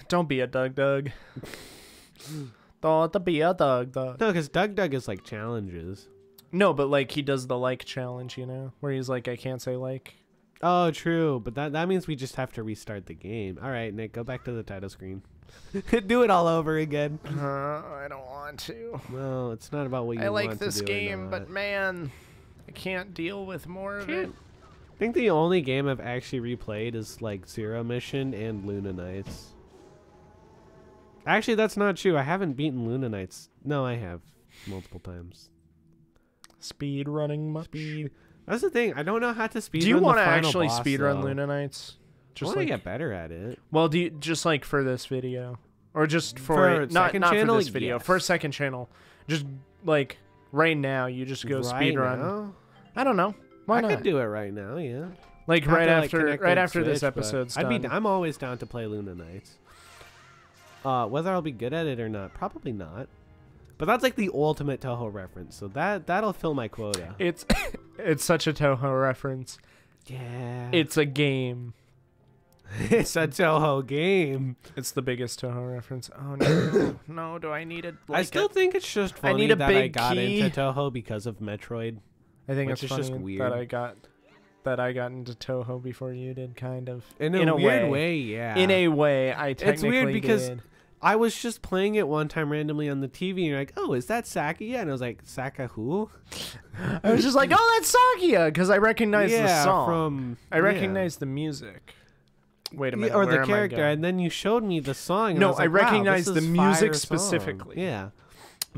Don't be a Doug. Don't be a Doug. No, because Doug is like challenges. No, but like he does the like challenge, you know, where he's like, I can't say like. Oh, true. But that means we just have to restart the game. All right, Nick, go back to the title screen. Do it all over again. I don't want to. No, it's not about what you I want like to this do or game, not. but man, I can't deal with more of it. I think the only game I've actually replayed is like Zero Mission and Luna Nights. Actually, that's not true. I haven't beaten Luna Nights. No, I have multiple times. Speed running much. Speed. That's the thing. I don't know how to speed. Do you want to actually speed run Luna Nights? Just want to get better at it. Well, do you just like for this video, or just For for, not second not channel? for this video, Yes. for a second channel? Just like right now, you just go speed run. Now? I don't know. Why I not? could do it right now. Yeah. Like Have right to, like, after connect right on after this Switch, but episode's done. I'm always down to play Luna Nights. Whether I'll be good at it or not, probably not. But that's like the ultimate Toho reference, so that'll fill my quota. It's it's such a Toho reference. Yeah. It's a game. It's a Toho game. It's the biggest Toho reference. Oh no, no! Do I need it? I still think it's just funny need a that I big got key. into Toho because of Metroid. I think which it's is just funny weird. that I got into Toho before you did, kind of. In a weird way, yeah. In a way, I technically It's weird because did. I was just playing it one time randomly on the TV, and you're like, "Oh, is that Sakia?" And I was like, "Saka who?" I was just like, "Oh, that's Sakia," because I recognize the song. from I recognize the music. Wait a minute, or where the am I character, going? and then you showed me the song. And No, I, was like, I recognize wow, the this is music fire song. specifically. Yeah,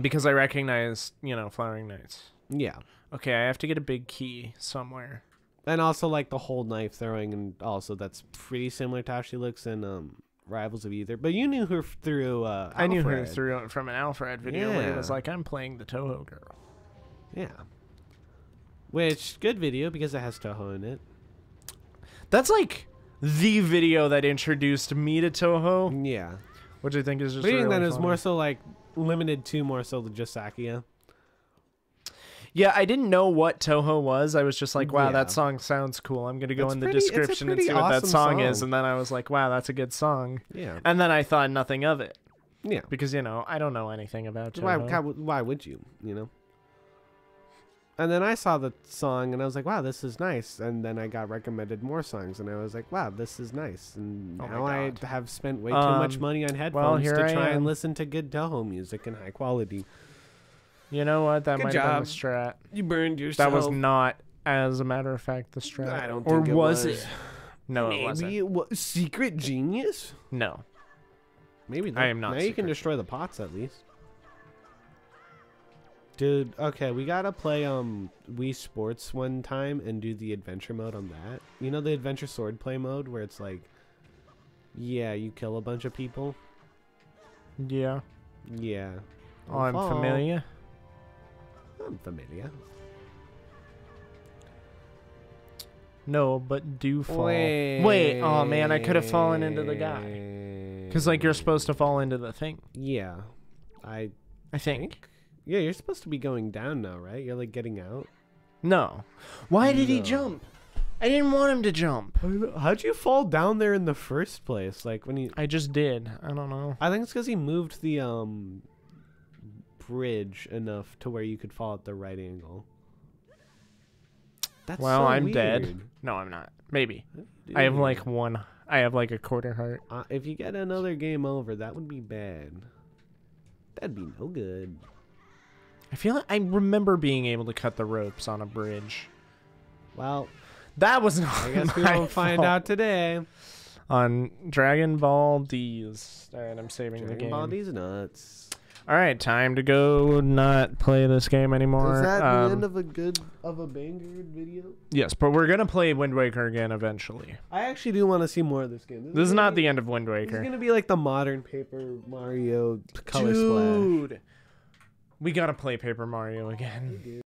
Because I recognize, Flowering Nights. yeah, Okay, I have to get a big key somewhere. and also like the whole knife throwing, and also that's pretty similar to how she looks in Rivals of Ether. But you knew her through. I knew her Alfred. through from an Alfred video where he Yeah. was like, "I'm playing the Toho girl." Yeah, which good video because it has Toho in it. That's like the video that introduced me to Toho, Yeah, which I think is just but even really then, it's funny. more so like limited to more so just Sakia. Yeah, I didn't know what Toho was. I was just like, wow, Yeah. that song sounds cool. I'm going to go It's in the pretty- it's a description and pretty see what that awesome song is. song. And then I was like, wow, that's a good song. Yeah, And then I thought nothing of it yeah. because, I don't know anything about Toho. Why would you? And then I saw the song and I was like, wow, this is nice. And then I got recommended more songs and I was like, wow, this is nice. And Oh my now I God. have spent way too much money on headphones here to I try and am. listen to good Toho music in high quality. You know what? That Good might have been job. the strat. You burned yourself. That was not, as a matter of fact, the strat. I don't or think it was was. it? No, it Maybe wasn't. it was Secret Genius? No. Maybe I am not Now you can Secret destroy the pots at least. Dude, okay, we gotta play Wii Sports one time and do the adventure mode on that. You know the adventure swordplay mode where it's like, yeah, you kill a bunch of people. Yeah. Yeah. Oh, I'm familiar. I'm familiar. No, but do fall. Wait, oh man, I could have fallen into the guy. Because, like, you're supposed to fall into the thing. Yeah. I think. Yeah, you're supposed to be going down now, right? You're like getting out. No. Why did he No. jump? I didn't want him to jump. How'd you fall down there in the first place? Like when you I just did. I don't know. I think it's because he moved the bridge enough to where you could fall at the right angle. That's Well, so I'm weird. dead. No, I'm not. Maybe. I have like I have like a quarter heart. If you get another game over, that would be bad. That'd be no good. I feel like I remember being able to cut the ropes on a bridge. Well, That was not I guess we my won't find fault. out today. On Dragon Ball D's. Alright, I'm saving the Dragon game. Ball D's nuts. Alright, time to go not play this game anymore. Is that the end of a banger video? Yes, but we're gonna play Wind Waker again eventually. I actually do want to see more of this game. This is gonna not be- the end of Wind This is Waker. gonna be like the modern Paper Mario color splash. Dude, we gotta play Paper Mario again.